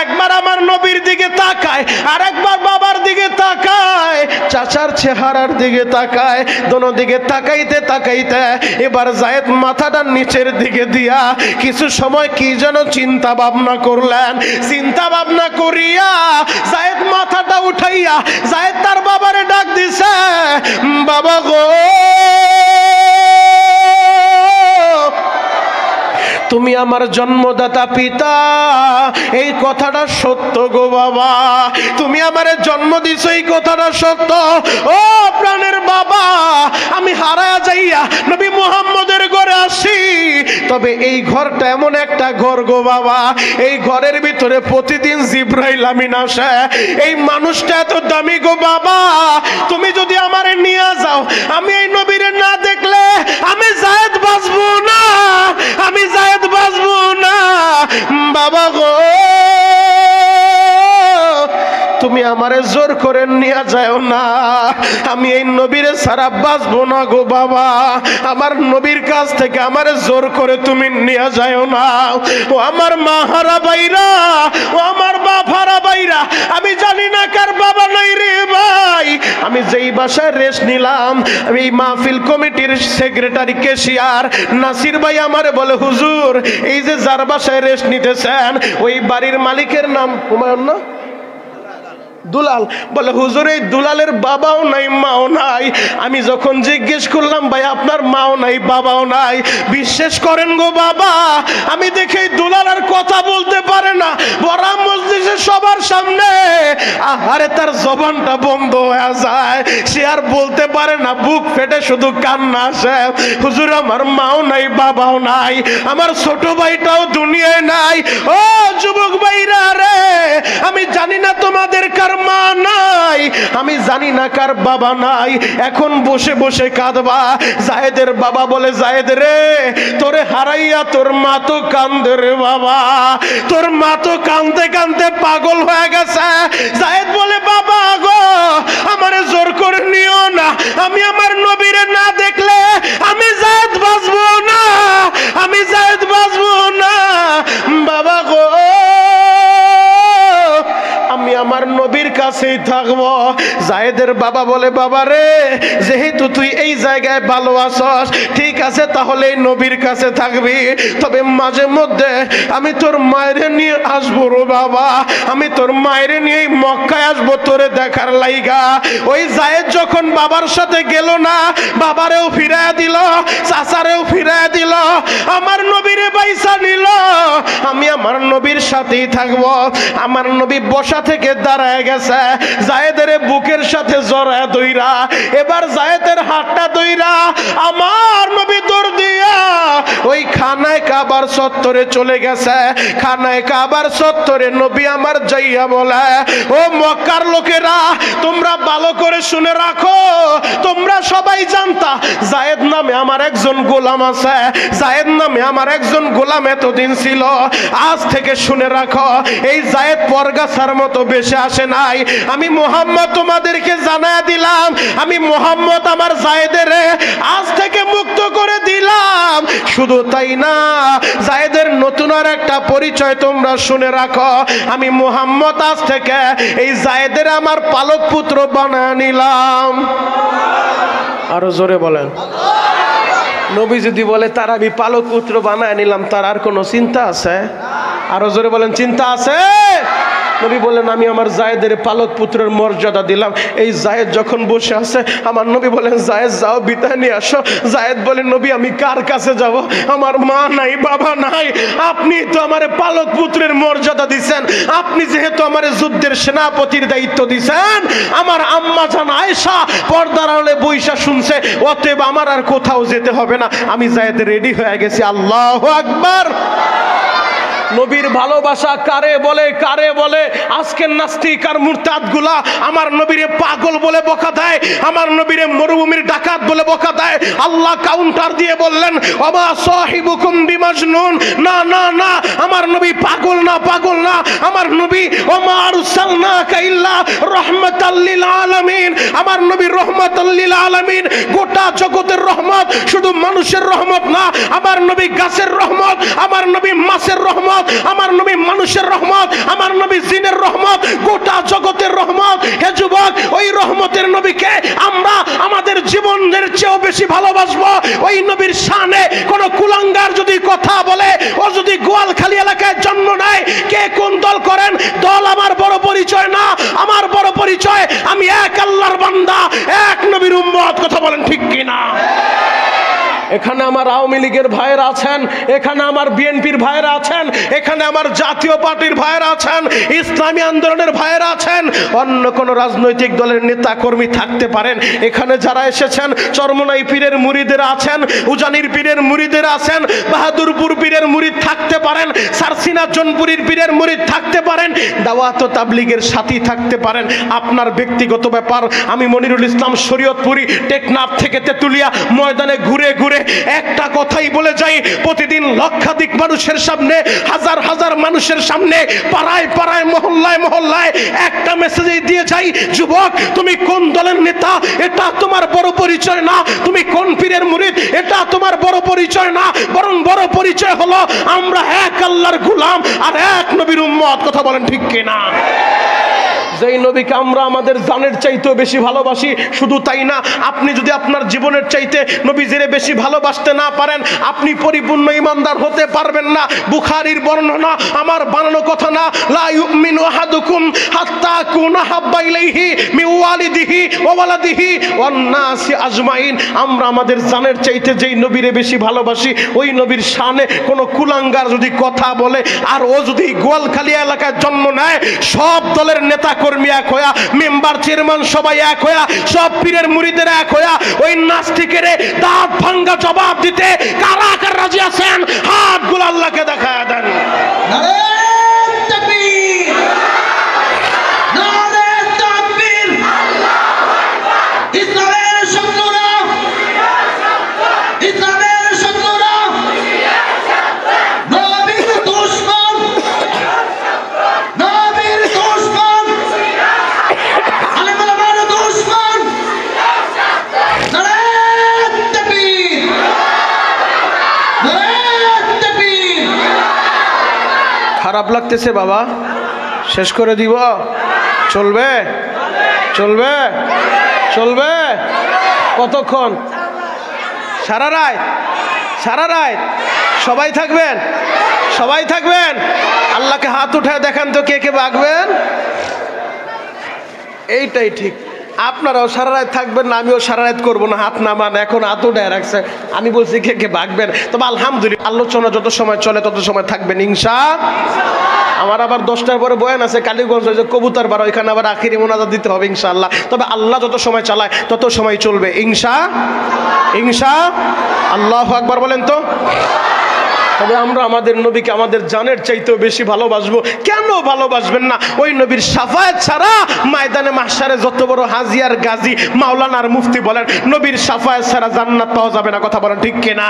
একবার আমার নবীর দিকে তাকায়, আর একবার বাবার দিকে তাকায়, চাচার চেহারার দিকে তাকায়। দোনো দিকে তাকাইতে তাকাইতে এবার যায়েদ মাথাটা নিচের দিকে দিয়া কিছু সময় কি যেন চিন্তা ভাবনা করলেন। চিন্তা ভাবনা করিয়া যায়েদ মাথাটা উঠাইয়া যায়েদ তার বাবারে ডাক দিছে, বাবা গো তুমি আমার জন্মদাতা পিতা, এই কথাটা সত্য গো বাবা, তুমি আমারে জন্ম দিছো এই কথাটা সত্য। ও প্রাণের বাবা, আমি হারায়া যাইয়া নবী মুহাম্মদের ঘরে আসি, তবে এই ঘরটা এমন একটা ঘর গো বাবা, এই ঘরের ভিতরে প্রতিদিন জিবরাইল আমিন আসে। এই মানুষটা এত দামি গো বাবা, তুমি যদি আমারে নিয়ে যাও, আমি এই নবীরে না দেখলে আমি যায়েদ বাঁচবো না, আমি যায়েদ বাঁচবো না। বাবা গো তুমি আমারে জোর করে নিয়ে যাও না, আমি এই নবীরে ছাড়া বাঁচবো না গো বাবা, আমার নবীর কাছ থেকে আমারে জোর করে তুমি নিয়ে যাও না। ও আমার মা হারা বাইরা, ও আমার বাপ হারা বাইরা, আমি জানি না কার বাবা নাই রে ভাই। আমি যেই বাসায় রেস্ট নিলাম, আমি এই মাহফিল কমিটির সেক্রেটারি কেশিয়ার নাসির ভাই আমারে বলে, হুজুর এই যে যার বাসায় রেস্ট নিতেছেন ওই বাড়ির মালিকের নাম হুমায়ুন না দুলাল, বলে হুজুর এই দুলালের বাবাও নাই মাও নাই। আমি যখন জিজ্ঞেস করলাম ভাই আপনার মাও নাই বাবাও নাই, বিশ্বাস করেন গো বাবা আমি দেখে দুলাল আর কথা বলতে পারে না, বড় মজলিসে সবার সামনে আহারে তার জবানটা বন্ধ হয়ে যায়, সে আর বলতে পারে না, বুক ফেটে শুধু কান্না আসে। হুজুর আমার মাও নাই বাবাও নাই, আমার ছোট ভাইটাও দুনিয়ায় নাই। ও যুবক ভাইরা রে, আমি জানি না তোমাদের কার মা নাই, আমি জানি না কার বাবা নাই, এখন বসে বসে কাঁদবা। যায়েদের বাবা বলে, যায়েদ রে তোরে হারাইয়া তোর মা তো কান্দে রে বাবা, তোর মা তো কান্দতে কান্দতে পাগল হয়ে গেছে। যায়েদ বলে, বাবা গো আমারে জোর করে নিও না, আমি আমার নবীরে না দেখলে আমি যায়েদ বাঁচবো না, আমি যায়েদ বাঁচবো না। বাবা গো আমি আমার নবীর কাছেই থাকবো। যায়েদের বাবা বলে, বাবা রে যেহেতু তুই এই জায়গায় ভালো আছস, ঠিক আছে তাহলে এই নবীর কাছে থাকবি, তবে মাঝে মধ্যে আমি তোর মায়ের নিয়ে আসবো রে বাবা, আমি তোর মায়ের নিয়ে মক্কায় আসবো তোরে দেখার লাইগা। ওই যায়েদ যখন বাবার সাথে গেল না, বাবারেও ফিরাইয়া দিল, চাচারেও ফিরাইয়া দিল, আমার নবীরে বাইসা নিল, আমি আমার নবীর সাথেই থাকবো। আমার নবী বসা থেকে দাঁড়ায় গেছে, যায়েদের বুকের সাথে জড়ায় দইরা, এবার যায়েদের হাতটা দইরা আমার নবী দৌড় দিয়া ওই খানায় কাবার চত্বরে চলে গেছে। খানায় কাবার চত্বরে নবী আমার যাইয়া বলে, ও মক্কার লোকেরা তোমরা ভালো করে শুনে রাখো, তোমরা সবাই জানতা যায়েদ নামে আমার একজন গোলাম আছে, যায়েদ নামে আমার একজন গোলাম এতদিন ছিল, আজ থেকে শুনে রাখো এই যায়েদ পরগাছার মতো বেশি আসে নাই, আমি মুহাম্মদ তোমাদেরকে জানায়া দিলাম, আমি মুহাম্মদ আমার যায়েদের আজ থেকে মুক্ত করে দিলাম। শুধু তাই না, যায়েদের নতুন আর একটা পরিচয় তোমরা শুনে রাখো, আমি মুহাম্মদ আজ থেকে এই যায়েদের আমার পালক পুত্র বানায় নিলাম। আরো জোরে বলেন। নবী যদি বলে তার আমি পালক পুত্র বানায় নিলাম, তার আর কোনো চিন্তা আছে? আরো জোরে বলেন, চিন্তা আছে? নবী বলেন আমি আমার যায়েদের পালক পুত্রের মর্যাদা দিলাম। এই যায়েদ যখন বসে আছে, আমার নবী বলেন যায়েদ যাও বিদায় নিয়ে আসো। যায়েদ বলেন নবী আমি কার কাছে যাব, আমার মা নাই বাবা নাই, আপনি তো আমার পালক পুত্রের মর্যাদা দিচ্ছেন, আপনি যেহেতু আমার যুদ্ধের সেনাপতির দায়িত্ব দিচ্ছেন, আমার আম্মা জান আয়েশা পর্দার আড়ালে বইসা শুনছে, অতএব আমার আর কোথাও যেতে হবে না, আমি যায়েদ রেডি হয়ে গেছি। আল্লাহু আকবার। নবীর ভালোবাসা কারে বলে, কারে বলে? আজকের নাস্তিক আর মুরতাদগুলা আমার নবীরে পাগল বলে বকা দেয়, আমার নবীরে মরুভূমির ডাকাত বলে বকা দেয়। আল্লাহ কাউন্টার দিয়ে বললেন, ওমা সাহিবুকুম বিমাজনুন, না না না, আমার নবী পাগল না, পাগল না। আমার নবী ওমা আরসালনাকা ইল্লা রাহমাতাল লিল আলামিন, আমার নবী রহমাতাল লিল আলামিন, গোটা জগতের রহমত, শুধু মানুষের রহমত না। আমার নবী গাছের রহমত, আমার নবী মাছের রহমত, আমার নবী মানুষের রহমত, আমার নবী জিনের রহমত, গোটা জগতের রহমত। হে যুবক, ওই রহমতের নবীকে আমরা আমাদের জীবনের চেয়েও বেশি ভালোবাসবো। ওই নবীর শানে কোন কুলাঙ্গার যদি কথা বলে, ও যদি গোয়ালখালী এলাকায় জন্ম নেয়, কে কোন দল করেন, দল আমার বড় পরিচয় না। আমার বড় পরিচয়, আমি এক আল্লাহর বান্দা, এক নবীর উম্মত। কথা বলেন ঠিক কিনা? এখানে আমার আওয়ামী লীগের ভাইয়েরা আছেন, এখানে আমার বিএনপির ভাইয়েরা আছেন, এখানে আমার জাতীয় পার্টির ভাইয়েরা আছেন, ইসলামী আন্দোলনের ভাইয়েরা আছেন, অন্য কোন রাজনৈতিক দলের নেতা কর্মী থাকতে পারেন। এখানে যারা এসেছেন, চরমনাই পীরের মুরিদেরা আছেন, উজানির পীরের মুরিদেরা আছেন, বাহাদুরপুর পীরের মুরিদ থাকতে পারেন, সারসিনা জনপুরীর পীরের মুরিদ থাকতে পারেন, দাওয়াত ও তাবলীগের সাথী থাকতে পারেন। আপনার ব্যক্তিগত ব্যাপার। আমি মনিরুল ইসলাম শরীয়তপুরী, টেকনাফ থেকে তেতুলিয়া ময়দানে ঘুরে ঘুরে একটা কথাই বলে যাই, প্রতিদিন লক্ষাধিক মানুষের সামনে, হাজার হাজার মানুষের সামনে, পাড়ায় পাড়ায়, মহল্লায় মহল্লায় একটা মেসেজই দিয়ে যাই, যুবক তুমি কোন দলের নেতা এটা তোমার বড় পরিচয় না, তুমি কোন পীরের মুরিদ এটা তোমার বড় পরিচয় না, বরং বড় পরিচয় হলো আমরা এক আল্লাহর গোলাম আর এক নবীর উম্মত। কথা বলেন ঠিক কিনা? যেই নবীকে আমরা আমাদের জানের চাইতেও বেশি ভালোবাসি, শুধু তাই না, আপনি যদি আপনার জীবনের চাইতে নবীজিরে বেশি ভালোবাসতে না পারেন, আপনি পরিপূর্ণ ঈমানদার হতে পারবেন না। বুখারীর বর্ণনা, আমার বানানো কথা না। লা ইউমিনু আহাদুকুম হাত্তা আকুনা হাব্বা ইলাইহি মিন ওয়ালিদিহি ওয়া ওয়ালাদিহি ওয়ান নাসি আজমাইন। আমরা আমাদের জানের চাইতে যেই নবীরে বেশি ভালোবাসি, ওই নবীর শানে কোনো কুলাঙ্গার যদি কথা বলে, আর ও যদি গোয়ালখালী এলাকায় জন্ম নেয়, সব দলের নেতা কর্মী এক হইয়া, মেম্বার চেয়ারম্যান সবাই এক হইয়া, সব পীরের মুরিদের এক হইয়া, ওই নাস্তিকের দাঁত ভাঙ্গা জবাব দিতে কারা কারা রাজি আছেন? হাতগুলো আল্লাহকে দেখায় দেন। খারাপ লাগতেছে বাবা? শেষ করে দিব? চলবে? চলবে? চলবে? কতক্ষণ? সারা রাত? সারা রাত সবাই থাকবেন? সবাই থাকবেন? আল্লাহকে হাত উঠায় দেখান তো কে কে ভাগবেন। এইটাই ঠিক। আপনারাও সারা রাত থাকবেন না, আমিও সারা রাত করবো না। হাত নামান, এখন হাত উঠায় রাখছে। আমি বলছি কে কে ভাগবেন। তবে আলহামদুলিল্লাহ, আলোচনা যত সময় চলে তত সময় থাকবেন ইনশাআল্লাহ। আমার আবার 10টার পরে বয়ান আছে কালীগঞ্জ, কবুতর বার, ওইখানে আবার আখিরি মোনাজাত দিতে হবে ইনশাআল্লাহ। তবে আল্লাহ যত সময় চালায় তত সময় চলবে ইনশাআল্লাহ। আল্লাহু আকবার বলেন তো। তবে আমরা আমাদের নবীকে আমাদের জানের চাইতেও বেশি ভালোবাসবো। কেন ভালোবাসবেন না? ওই নবীর শাফায়াত ছাড়া ময়দানে মাহশারে যত বড় হাজী আর গাজী, মাওলানা আর মুফতি বলেন, নবীর শাফায়াত ছাড়া জান্নাত পাওয়া যাবে না। কথা বলেন ঠিক কিনা?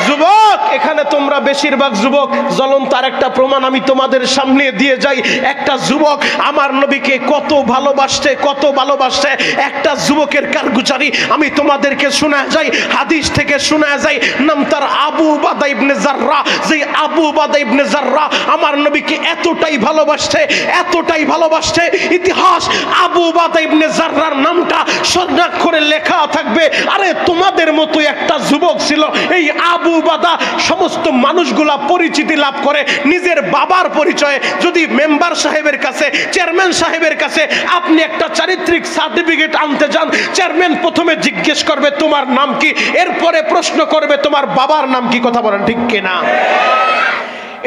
যুবক, এখানে তোমরা বেশিরভাগ যুবক, জ্বলন্ত আরেকটা প্রমাণ আমি তোমাদের সামনে দিয়ে যাই। একটা যুবক আমার নবীকে কত ভালোবাসছে, কত ভালোবাসছে। একটা যুবকের কারগুজারি আমি তোমাদেরকে শোনা যাই, হাদিস থেকে শোনা যায়। নাম তার আবু উবাদা ইবনে জাররাহ। যে আবু উবাদা ইবনে জাররাহ আমার নবীকে এতটাই ভালোবাসছে, এতটাই ভালোবাসছে, ইতিহাস আবু উবাদা ইবনে জাররাহর নামটা স্বর্ণাক্ষরে লেখা থাকবে। আরে তোমাদের মতো একটা যুবক ছিল এই আবু উবাদা। সমস্ত মানুষগুলা পরিচিতি লাভ করে নিজের বাবার পরিচয়ে। যদি মেম্বার সাহেবের কাছে, চেয়ারম্যান সাহেবের কাছে আপনি একটা চারিত্রিক সার্টিফিকেট আনতে যান, চেয়ারম্যান প্রথমে জিজ্ঞেস করবে তোমার নাম কি, এরপরে প্রশ্ন করবে তোমার বাবার নাম কি। কথা বলেন ঠিক কিনা?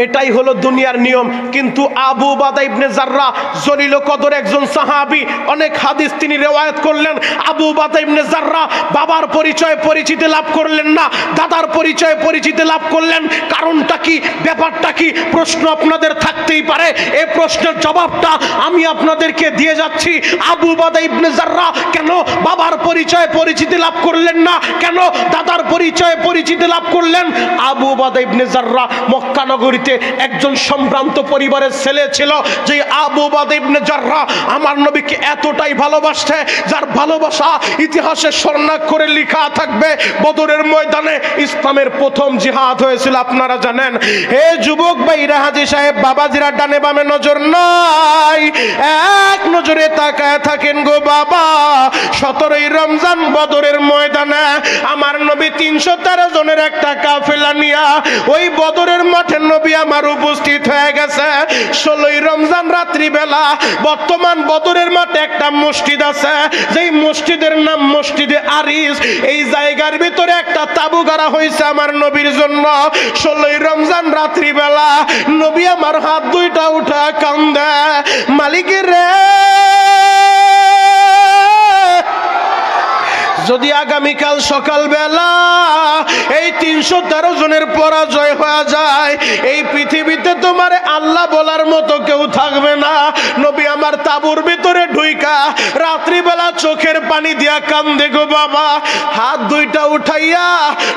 এটাই হলো দুনিয়ার নিয়ম। কিন্তু আবু উবাদা ইবনে জাররাহ জলিল কদর একজন সাহাবী, অনেক হাদিস তিনি রিওয়ায়াত করলেন। আবু উবাদা ইবনে জাররাহ বাবার পরিচয় পরিচিতি লাভ করলেন না, দাদার পরিচয় পরিচিতি লাভ করলেন। কারণটা কি, ব্যাপারটা কি? প্রশ্ন আপনাদের থাকতেই পারে। এই প্রশ্নের জবাবটা আমি আপনাদেরকে দিয়ে যাচ্ছি। আবু উবাদা ইবনে জাররাহ কেন বাবার পরিচয় পরিচিতি লাভ করলেন না, কেন দাদার পরিচয় পরিচিতি লাভ করলেন? আবু উবাদা ইবনে জাররাহ মক্কা নগরীতে একজন সম্ভ্রান্ত পরিবারের ছেলে ছিল। যে আবু উবাদা ইবনে জাররাহ আমার নবীকে এতটাই ভালোবাসে, যার ভালোবাসা ইতিহাসে স্বর্ণাক্ষরে লেখা থাকবে। বদরের ময়দানে ইসলামের প্রথম জিহাদ হয়েছিল, আপনারা জানেন। হে যুবক ভাইরা, হাজী সাহেব, বাবাজিরা, ডানে বামে নজর নাই, এক নজরে তাকায় থাকেন গো বাবা। 17ই রমজান বদরের ময়দানে আমার নবী 313 জনের একটা কাফেলা নিয়া ওই বদরের মাঠে নবী আমার উপস্থিত হয়ে গেছে। 16ই রমজান রাত্রি বেলা বর্তমান বদরের মাঠে একটা মসজিদ আছে, যেই মসজিদের নাম মসজিদে আরিস। এই জায়গার ভিতরে একটা তাবু গাড়া হয়েছে আমার নবীর জন্য। 16ই রমজান রাত্রি বেলা নবী আমার হাত দুইটা উঠা কান্দে, মালিকের রে, যদি আগামীকাল সকালবেলা এই 313 জনের পরাজয় হয়ে যায়, এই পৃথিবীতে তোমার আল্লাহ বলার মতো কেউ থাকবে না। নবী আমার তাবুর ভিতরে ঢুইকা রাত্রিবেলা চোখের পানি দিয়া কান্দে গো বাবা। হাত দুইটা উঠাইয়া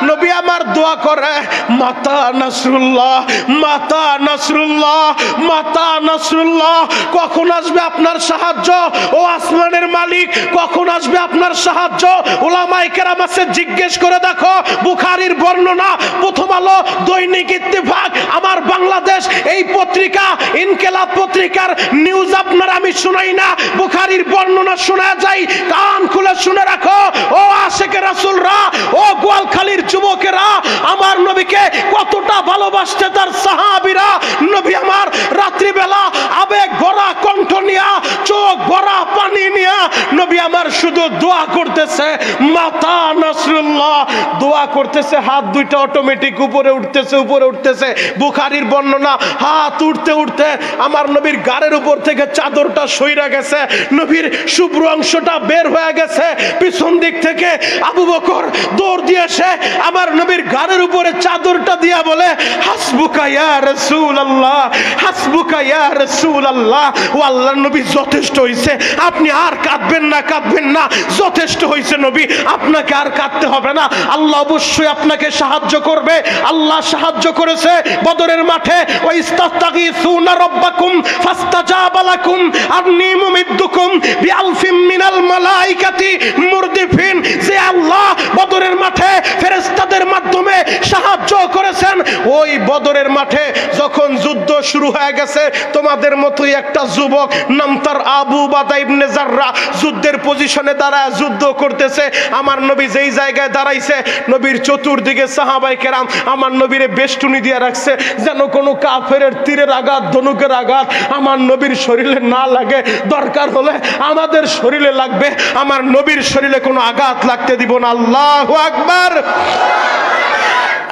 নবী আমার দোয়া করে, মাতা নাসরুল্লাহ, মাতা নাসরুল্লাহ, মাতা নাসরুল্লাহ। কখন আসবে আপনার সাহায্য ও আসমানের মালিক? কখন আসবে আপনার সাহায্য? উলামায়ে কেরাম আছে, জিজ্ঞেস করে দেখো। বুখারীর বর্ণনা, প্রথম আলো, দৈনিক ইত্তেফাক, আমার বাংলাদেশ এই পত্রিকা, ইনকিলাব পত্রিকার নিউজ আপনার আমি শুনাই না, বুখারীর বর্ণনা শোনা যায়। কান খুলে শুনে রাখো ও আশিকে রাসূলরা, ও গোয়ালখালীর যুবকেরা, আমার নবীকে কতটা ভালোবাসতে তার সাহাবীরা। নবী আমার রাত্রিবেলা আবেগ ভরা কণ্ঠ নিয়া, চোখ ভরা পানি নিয়া নবী আমার শুধু দোয়া করতেছে, মাতা নাসরুল্লাহ, দোয়া করতেছে। হাত দুইটা অটোমেটিক উপরে উঠতেছে, উপরে উঠতেছে। বুখারীর বর্ণনা, হাত উঠতে উঠতে আমার নবীর গাড়ের উপর থেকে চাদরটা সইরা গেছে, নবীর শুভ্র অংশটা বের হয়ে গেছে। পিছন দিক থেকে আবু বকর দৌড় দিয়ে এসে আমার নবীর গাড়ের উপরে চাদরটা দিয়া বলে, হাসবুকা ইয়া রাসূলুল্লাহ, হাসবুকা ইয়া রাসূলুল্লাহ। ও আল্লাহর নবী, যথেষ্ট হইছে, আপনি আর কাঁদবেন না, কাঁদবেন না, যথেষ্ট হইছে নবী, আপনাকে আর কাঁদতে হবে না। আল্লাহ অবশ্যই আপনাকে সাহায্য করবে। আল্লাহ সাহায্য করেছে বদরের মাঠে। ওয়া ইস্তাগীসুনা রাব্বাকুম ফাস্তাজাবা লাকুম আন্নী মুমিদ্দুকুম বিআলফিম মিনাল মালাইকাতি মুরদিফিন। যে আল্লাহ বদরের মাঠে ফেরেশতাদের মাধ্যমে সাহায্য করেছেন, ওই বদরের মাঠে যখন যুদ্ধ শুরু হয়ে গেছে, তোমাদের মতোই একটা যুবক, নাম তার আবু উবাদা ইবনে জাররাহ, যুদ্ধের পজিশনে দাঁড়ায় যুদ্ধ করতেছে। আমার নবী যেই জায়গায় দাঁড়াইছে, নবীর চতুর্দিকে সাহাবায়ে কেরাম আমার নবীরে বেষ্টনী দিয়ে রাখছে, যেন কোনো কাফেরের তীরের আঘাত, ধনুকের আঘাত আমার নবীর শরীরে না লাগে। দরকার হলে আমাদের শরীরে লাগবে, আমার নবীর শরীরে কোনো আঘাত লাগতে দিব না। আল্লাহু আকবার।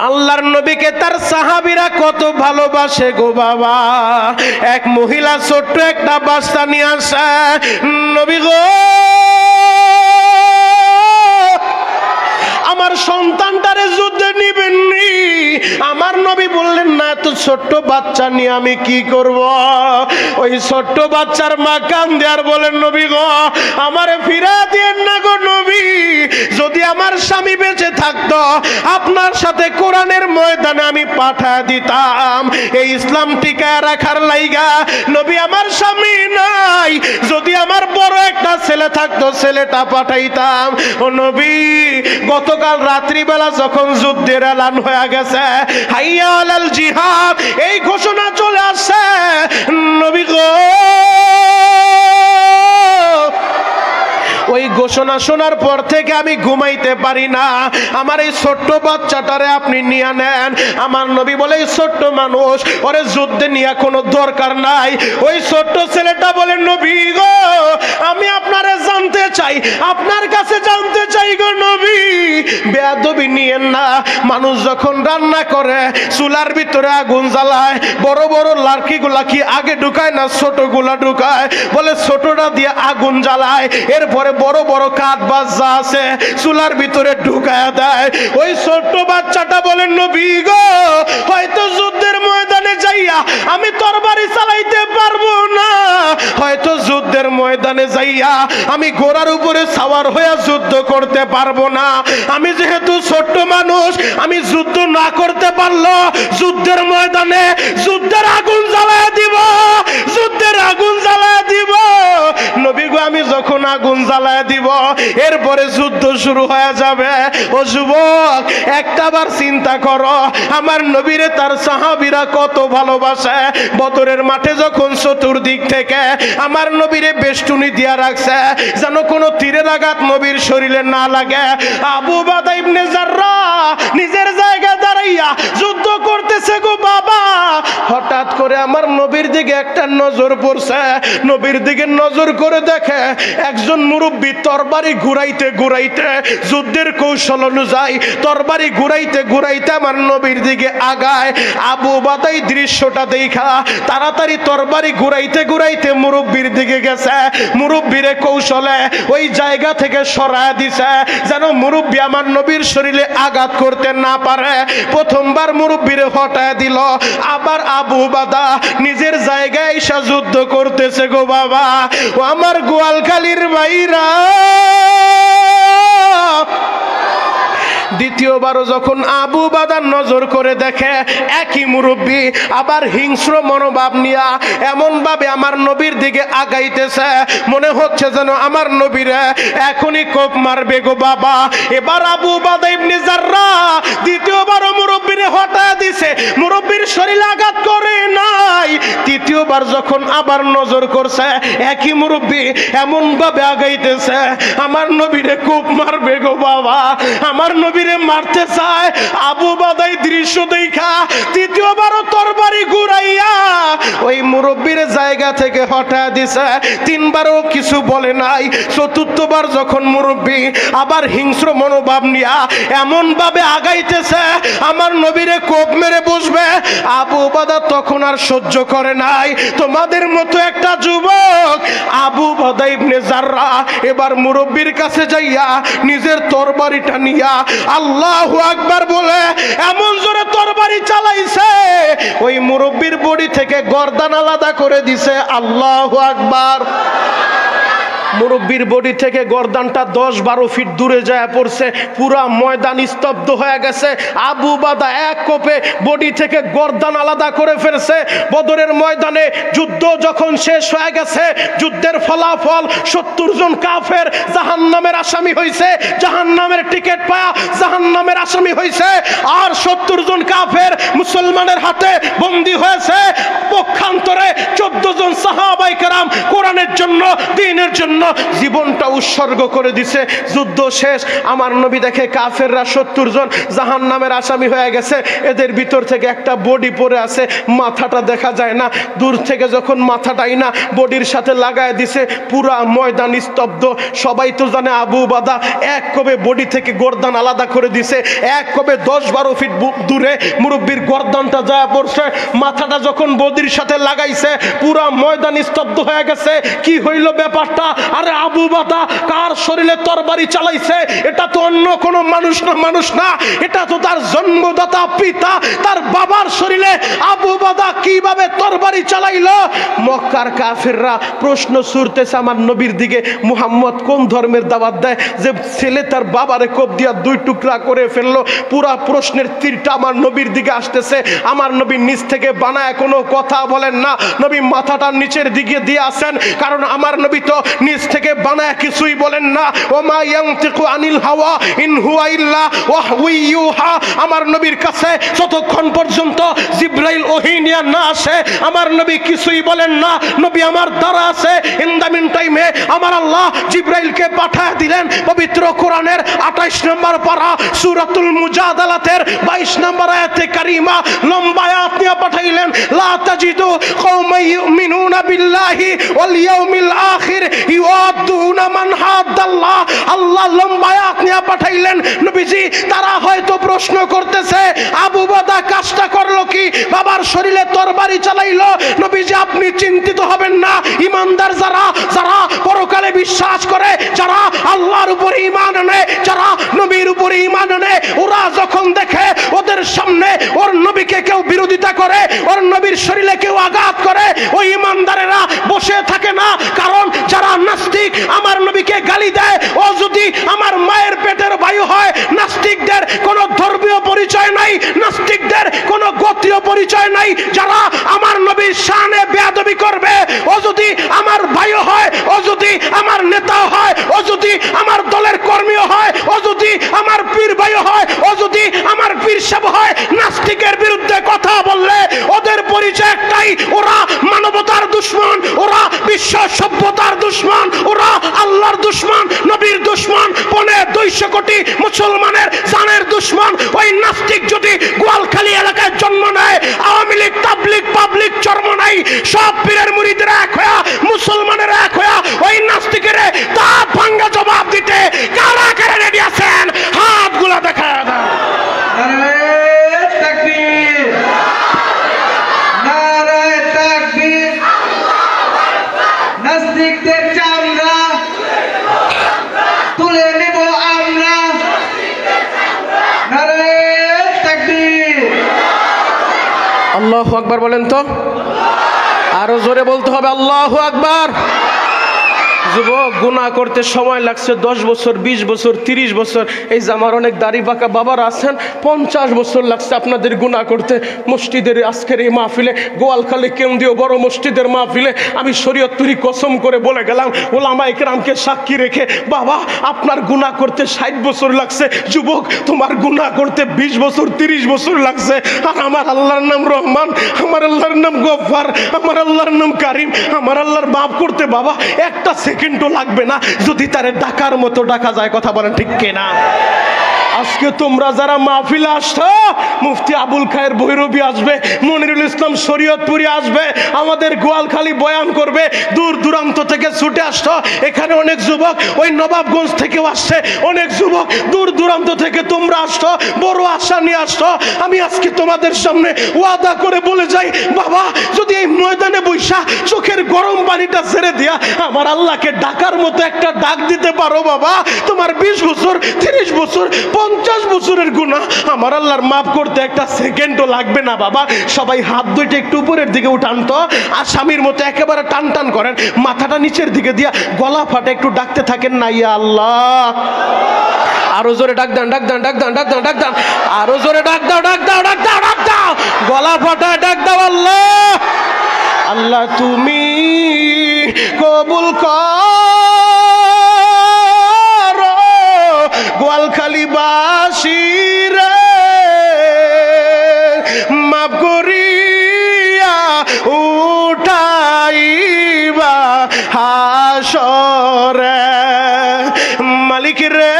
আল্লাহর নবীকে তার সাহাবীরা কত ভালোবাসে গো বাবা। এক মহিলা ছোট্ট একটা বাচ্চা নিয়ে আসে, নবী গো, আমার সন্তানটারে যুদ্ধে নিবেননি। আমার নবী বললেন, না, এত ছোট্ট বাচ্চা নিয়ে আমি কি করব? ওই ছোট্ট বাচ্চার মা কান্দে আর বলেন, নবী গো, আমারে ফিরা দিয়েন না গো নবী। যদি আমার স্বামী বেঁচে থাকতো, আপনার সাথে কোরআনের ময়দানে আমি পাঠায় দিতাম এই ইসলাম টিকায় রাখার লাইগা। নবী, আমার স্বামী নাই, যদি আমার বড় একটা ছেলে থাকতো, ছেলেটা পাঠাইতাম। ও নবী, গতকাল রাত্রিবেলা যখন যুদ্ধের এলান হয়ে গেছে, হাইয়া আলাল জিহাদ, এই ঘোষণা চলে আসছে, নবী গো, ওই ঘোষণা শোনার পর থেকে আমি ঘুমাইতে পারি না। আমার এই ছোট্ট বাচ্চাটারে আপনি নিয়ে নেন। আমার নবী বলে, এই ছোট্ট মানুষ, ওরে যুদ্ধে নিয়ে কোনো দরকার নাই। ওই ছোট্ট ছেলেটা বলে, নবী গো, আমি আপনারে জানতে চাই, আপনার কাছে জানতে চাই গো নবী, বেয়াদবি নিয়েন না। মানুষ যখন রান্না করে চুলার ভিতরে আগুন জ্বালায়, বড় বড় লার্কিগুলা কি আগে ঢুকায় না ছোটগুলা ঢুকায়? বলে ছোটটা দিয়ে আগুন জ্বালায়, এরপরে বড় বড় কাঠ বাচ্চা আছে চুলার ভিতরে ঢুকায় দেয়। ওই ছোট্ট বাচ্চাটা বলেন নবী গো, হয়তো যুদ্ধের ময়দানে যাইয়া আমি তরবারি চালাইতে পারবো না, হয়তো যুদ্ধের ময়দানে যাইয়া আমি ঘোড়ার উপরে সাওয়ার হয়ে যুদ্ধ করতে পারবো না। আমি যেহেতু ছোট্ট মানুষ, আমি যুদ্ধ না করতে পারলো যুদ্ধের ময়দানে যুদ্ধের আগুন জ্বালায় দিব, যুদ্ধের আগুন জ্বালায় দিব। নবী গো, আমি যখন আগুন জ্বালায় দিব এরপরে যুদ্ধ শুরু হয়ে যাবে। ও যুবক, একটাবার চিন্তা করো, আমার নবীরে তার সাহাবীরা কত ভালোবাসে। বদরের মাঠে যখন চতুর্দিক থেকে আমার নবীরে বেষ্টনী দিয়া রাখছে যেন কোনো তীরের আঘাত নবীর শরীরে না লাগে, আবু উবাদা ইবনে জাররাহ নিজের জায়গায় দাঁড়াইয়া যুদ্ধ করতেছে গো বাবা। হঠাৎ করে আমার নবীর দিকে একটা নজর পড়ছে, নবীর দিকে নজর করে দেখে একজন মুরব্বী তরবারি ঘুরাইতে ঘুরাইতে যুদ্ধের কৌশল অনুযায়ী তরবারি ঘুরাইতে ঘুরাইতে আমার নবীর দিকে আগায়। আবু উবাদা এই দৃশ্যটা দেখা তাড়াতাড়ি তরবারি ঘুরাইতে ঘুরাইতে মুরব্বীর দিকে গেছে, মুরব্বীরে কৌশলে ওই জায়গা থেকে সরায় দিছে যেন মুরব্বী আমার নবীর শরীরে আঘাত করতে না পারে। প্রথমবার মুরব্বীরে হটায় দিল, আবার আবু উবাদা নিজের জায়গায় এসে যুদ্ধ করতেছে গো বাবা। ও আমার গোয়ালখালীর ভাইরা, দ্বিতীয়বারও যখন আবু উবাদার নজর করে দেখে একই মুরব্বী আবার হিংস্র মনোভাব নিয়া এমন ভাবে আমার নবীর দিকে আগাইতেছে, মনে হচ্ছে যেন আমার নবীরে এখনই কোপ মারবে গো বাবা। এবার আবু উবাদা ইবনে জাররাহ দ্বিতীয়বারও মুরব্বীরে হটায় দিছে, মুরব্বীর শরীরে আঘাত করে নাই। তৃতীয়বার যখন আবার নজর করছে একই মুরব্বী এমন ভাবে আগাইতেছে আমার নবীরে কোপ মারবে গো বাবা, আমার নবীরে মারতে চায়। আবু উবাদা দৃশ্য দেখা তৃতীয়বারও তরবারি ঘুরাইয়া ওই মুরব্বীর জায়গা থেকে হটায় দিছে। তিনবারও কিছু বলে নাই। চতুর্থবার যখন মুরব্বী আবার হিংস্র মনোভাব নিয়া এমন ভাবে আগাইতেছে আমার নবীরে কোপ মেরে বসবে, আবু উবাদা তখন আর সহ্য করে নাই। তোমাদের মতো একটা যুবক আবু উবাদা ইবনে জাররাহ এবার মুরব্বীর কাছে যাইয়া নিজের তরবারিটা নিয়া আল্লাহু আকবার বলে এমন জোরে তরবারি চালাইছে ওই মুরব্বীর বডি থেকে গর্দান আলাদা করে দিছে। আল্লাহু আকবার। মুরব্বীর বডি থেকে গর্দানটা 10-12 ফিট দূরে যায় পড়ছে, পুরা ময়দান স্তব্ধ হয়ে গেছে। আবু উবাদা এক কোপে বডি থেকে গর্দান আলাদা করে ফেলছে। বদরের ময়দানে যুদ্ধ যখন শেষ হয়ে গেছে, যুদ্ধের ফলাফল 70 জন কাফের জাহান্নামের আসামি হয়েছে, জাহান্নামের টিকিট পায়া জাহান্নামের আসামি হয়েছে, আর 70 জন কাফের মুসলমানের হাতে বন্দী হয়েছে। পক্ষান্তরে 14 জন সাহাবায়ে কেরাম কোরআনের জন্য, দ্বীনের জন্য জীবনটা উৎসর্গ করে দিছে। যুদ্ধ শেষ, আমার নবী দেখে কাফেররা 70 জন জাহান্নামের আসামি হয়ে গেছে, এদের ভিতর থেকে একটা বডি পড়ে আছে, মাথাটা দেখা যায় না। দূর থেকে যখন মাথাটাই না বডির সাথে লাগায় দিছে, পুরা ময়দান স্তব্ধ। সবাই তো জানে আবু উবাদা এক কবে বডি থেকে গর্দান আলাদা করে দিছে, এক কবে 10-12 ফিট দূরে মুরব্বীর গর্দানটা যায় পড়ছে। মাথাটা যখন বডির সাথে লাগাইছে পুরা ময়দান স্তব্ধ হয়ে গেছে। কি হইল ব্যাপারটা? আরে আবু উবাদা কার শরীরে তরবারি চালাইছে? এটা তো অন্য কোনো মানুষ না, এটা তো তার জন্মদাতা পিতা, তার বাবার শরীরে আবু উবাদা কিভাবে তরবারি চালাইলো? মক্কার কাফেররা প্রশ্ন ছুড়তেছে আমার নবীর দিকে, মুহাম্মদ কোন ধর্মের দাওয়াত দেয় যে ছেলে তার বাবারে কোপ দিয়া 2 টুকরা করে ফেললো? পুরা প্রশ্নের তীরটা আমার নবীর দিকে আসতেছে। আমার নবী নিচ থেকে বানায় কোনো কথা বলেন না, নবী মাথাটা নিচের দিকে দিয়ে আসেন, কারণ আমার নবী তো নিচ থেকে বানায় কিছুই বলেন না। ওমা ইয়ানতিকু আনিল হাওয়া ইন হুয়া ইল্লা ওয়াহয়ু ইউহা। আমার নবীর কাছে যতক্ষণ পর্যন্ত জিবরাইল ওহী নিয়ে না আসে আমার নবী কিছুই বলেন না। নবী আমার দ্বারা আছে। ইন দ্য মিন টাইমে আমার আল্লাহ জিবরাইলকে পাঠিয়ে দিলেন পবিত্র কোরআনের 28 নম্বর পারা সূরাতুল মুজাদালাতের 22 নম্বর আয়াতে কারিমা, লম্বা আয়াত নিয়ে পাঠাইলেন। লা তাজিদু কওমান ইউমিনুনা বিল্লাহি ওয়াল ইয়াউমিল আখির ওয়াদুনা মান হাদাল্লাহ, আল্লাহ লম্বা আয়াত নিয়ে পাঠাইলেন নবীজি। তারা হয়তো প্রশ্ন করতেছে আবু বাদা কাজটা করলো কি, বাবার শরীরে তরবারি চালাইলো। নবীজি আপনি চিন্তিত হবেন না, ইমানদার যারা, যারা পরকালে বিশ্বাস করে, যারা আল্লাহর উপরে ঈমান আনে, যারা নবীর উপরে ঈমান আনে, ওরা যখন দেখে ওদের সামনে ওর নবীকে কেউ বিরোধিতা করে, ওর নবীর শরীরে কেউ আঘাত করে, ওই ইমানদারেরা বসে থাকে না। কারণ যারা নাস্তিক আমার নবীকে গালি দেয়, ও যদি আমার মায়ের পেটের বায়ু হয়, নাস্তিকদের কোনো ধর্মীয় পরিচয় নাই, নাস্তিকদের কোনো গোত্রীয় পরিচয় নাই। যারা আমার নবীর শানে বেয়াদবি করবে, ও যদি আমার ভাই হয়, ও যদি আমার নেতা হয়, ও যদি আমার দলের কর্মী হয়, ও যদি আমার পীর ভাই হয়, ও যদি আমার পীর সাহেব হয়, নাস্তিকের বিরুদ্ধে কথা বললে ওদের পরিচয় একটাই, ওরা মানবতার দুশমন, ওরা বিশ্ব সভ্যতার দুশমন, ওরা আল্লাহর দুশমন, নবীর দুশমন, 250 কোটি মুসলমানের জানের দুশমন। ওই নাস্তিক যদি গোয়ালখালী এলাকায় জন্ম নেয়, আওয়ামী লীগ তাবলীগ পাবলিক চর্ম নাই, সব পীরের মুরিদরা এক হয়ে, মুসলমানের এক হয়ে ওই নাস্তিকের দাঁত ভাঙ্গা জবাব দিতে কারা কারা রেডি আছেন? হাতগুলা দেখা দেন। নারায়ে তাকবীর, নারায়ে তাকবীর। নাস্তিকদের চামড়া তুলে নেব আমরা। নারায়ে তাকবীর। আল্লাহু আকবার বলেন তো, আরো জোরে বলতে হবে আল্লাহু আকবার। যুবক, গুনাহ করতে সময় লাগছে 10 বছর, 20 বছর, 30 বছর। এই যে আমার অনেক দাড়ি পাকা বাবারা আছেন, 50 বছর লাগছে আপনাদের গুনাহ করতে। মসজিদের আজকের এই মাহফিলে, গোয়ালখালী কেন্দ্রীয় বড় মসজিদের মাহফিলে আমি শরীয়তপুরি কসম করে বলে গেলাম, ওলামায়ে কেরামকে সাক্ষী রেখে, বাবা আপনার গুনাহ করতে 60 বছর লাগছে, যুবক তোমার গুনাহ করতে 20 বছর 30 বছর লাগছে। আর আমার আল্লাহর নাম রহমান, আমার আল্লাহর নাম গফফার, আমার আল্লাহর নাম কারিম, আমার আল্লাহর মাফ করতে বাবা একটা সেকেন্ডও লাগবে না, যদি তারে ডাকার মতো ডাকা যায়। কথা বলেন ঠিক কিনা? আজকে তোমরা যারা মাহফিলে আসছো, মুফতি আবুল খায়ের ভৈরবী আসবে, মনিরুল ইসলাম শরীয়তপুরি আসবে, আমাদের গোয়ালখালী বয়ান করবে, দূর দূরান্ত থেকে ছুটে আসছো। এখানে অনেক যুবক ওই নবাবগঞ্জ থেকেও আসছে, অনেক যুবক দূর দূরান্ত থেকে তোমরা আসছো, বড় আশা নিয়ে আসছো। আমি আজকে তোমাদের সামনে ওয়াদা করে বলে যাই, বাবা যদি এই ময়দানে বৈশা চোখের গরম পানিটা ছেড়ে দিয়া আমার আল্লাহকে ডাকার মতো একটা ডাক দিতে পারো, বাবা তোমার 20 বছর 30 বছর 50 বছরের গুনাহ আমার আল্লাহর মাফ করতে একটা সেকেন্ডও লাগবে না। বাবা সবাই হাত দুইটা একটু উপরের দিকে উঠান তো, আর স্বামীর মতো একেবারে টান টান করেন, মাথাটা নিচের দিকে দিয়া গলা ফাটে একটু ডাকতে থাকেন না, ইয়া আল্লাহ। আরো জোরে ডাক দেন, ডাক দেন, ডাক দেন, ডাক দেন, ডাক দেন, আরো জোরে ডাক দাও, ডাক দাও, ডাক দাও, ডাক দাও, গলা ফাটা ডাক দাও। আল্লাহ আল্লাহ তুমি কবুল করো গোয়ালখালী বাসীর মাফ করিয়া উঠাইবা হাসরে। মালিক রে,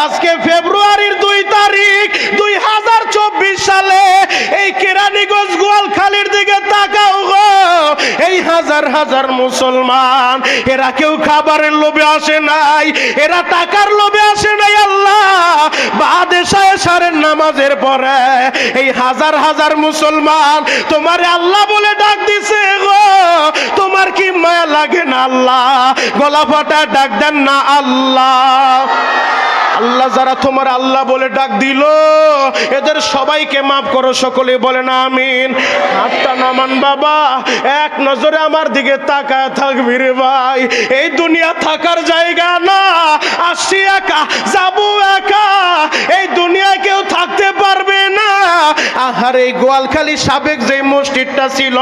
আজকে ফেব্রুয়ারির 2 তারিখ 2024 সালে এই কেরানীগঞ্জ গোয়ালখালীর দিকে তাকাও গো। এই হাজার হাজার মুসলমান, এরা কেউ খাবারের লোভে আসে নাই, এরা টাকার লোভে আসে নাই। আল্লাহ বাদেশায় সারের নামাজের পরে এই হাজার হাজার মুসলমান তোমারে আল্লাহ বলে ডাক দিছে গো। তোমার কি মায়া লাগে না? আল্লাহ গলা ফাটা ডাক দেন না আল্লাহ। আল্লাহ যারা তোমার আল্লাহ বলে ডাক দিল, এদের সবাইকে মাফ করো, সকলে বলেন আমিন। হাতটা নামান বাবা, এক নজরে আমার দিকে তাকায় থাকবি রে ভাই। এই দুনিয়া থাকার জায়গা না, আসছি একা যাবো একা, এই দুনিয়ায় কেউ থাকতে পারবে না। আহার এই গোয়ালখালী সাবেক যে মসজিদটা ছিল,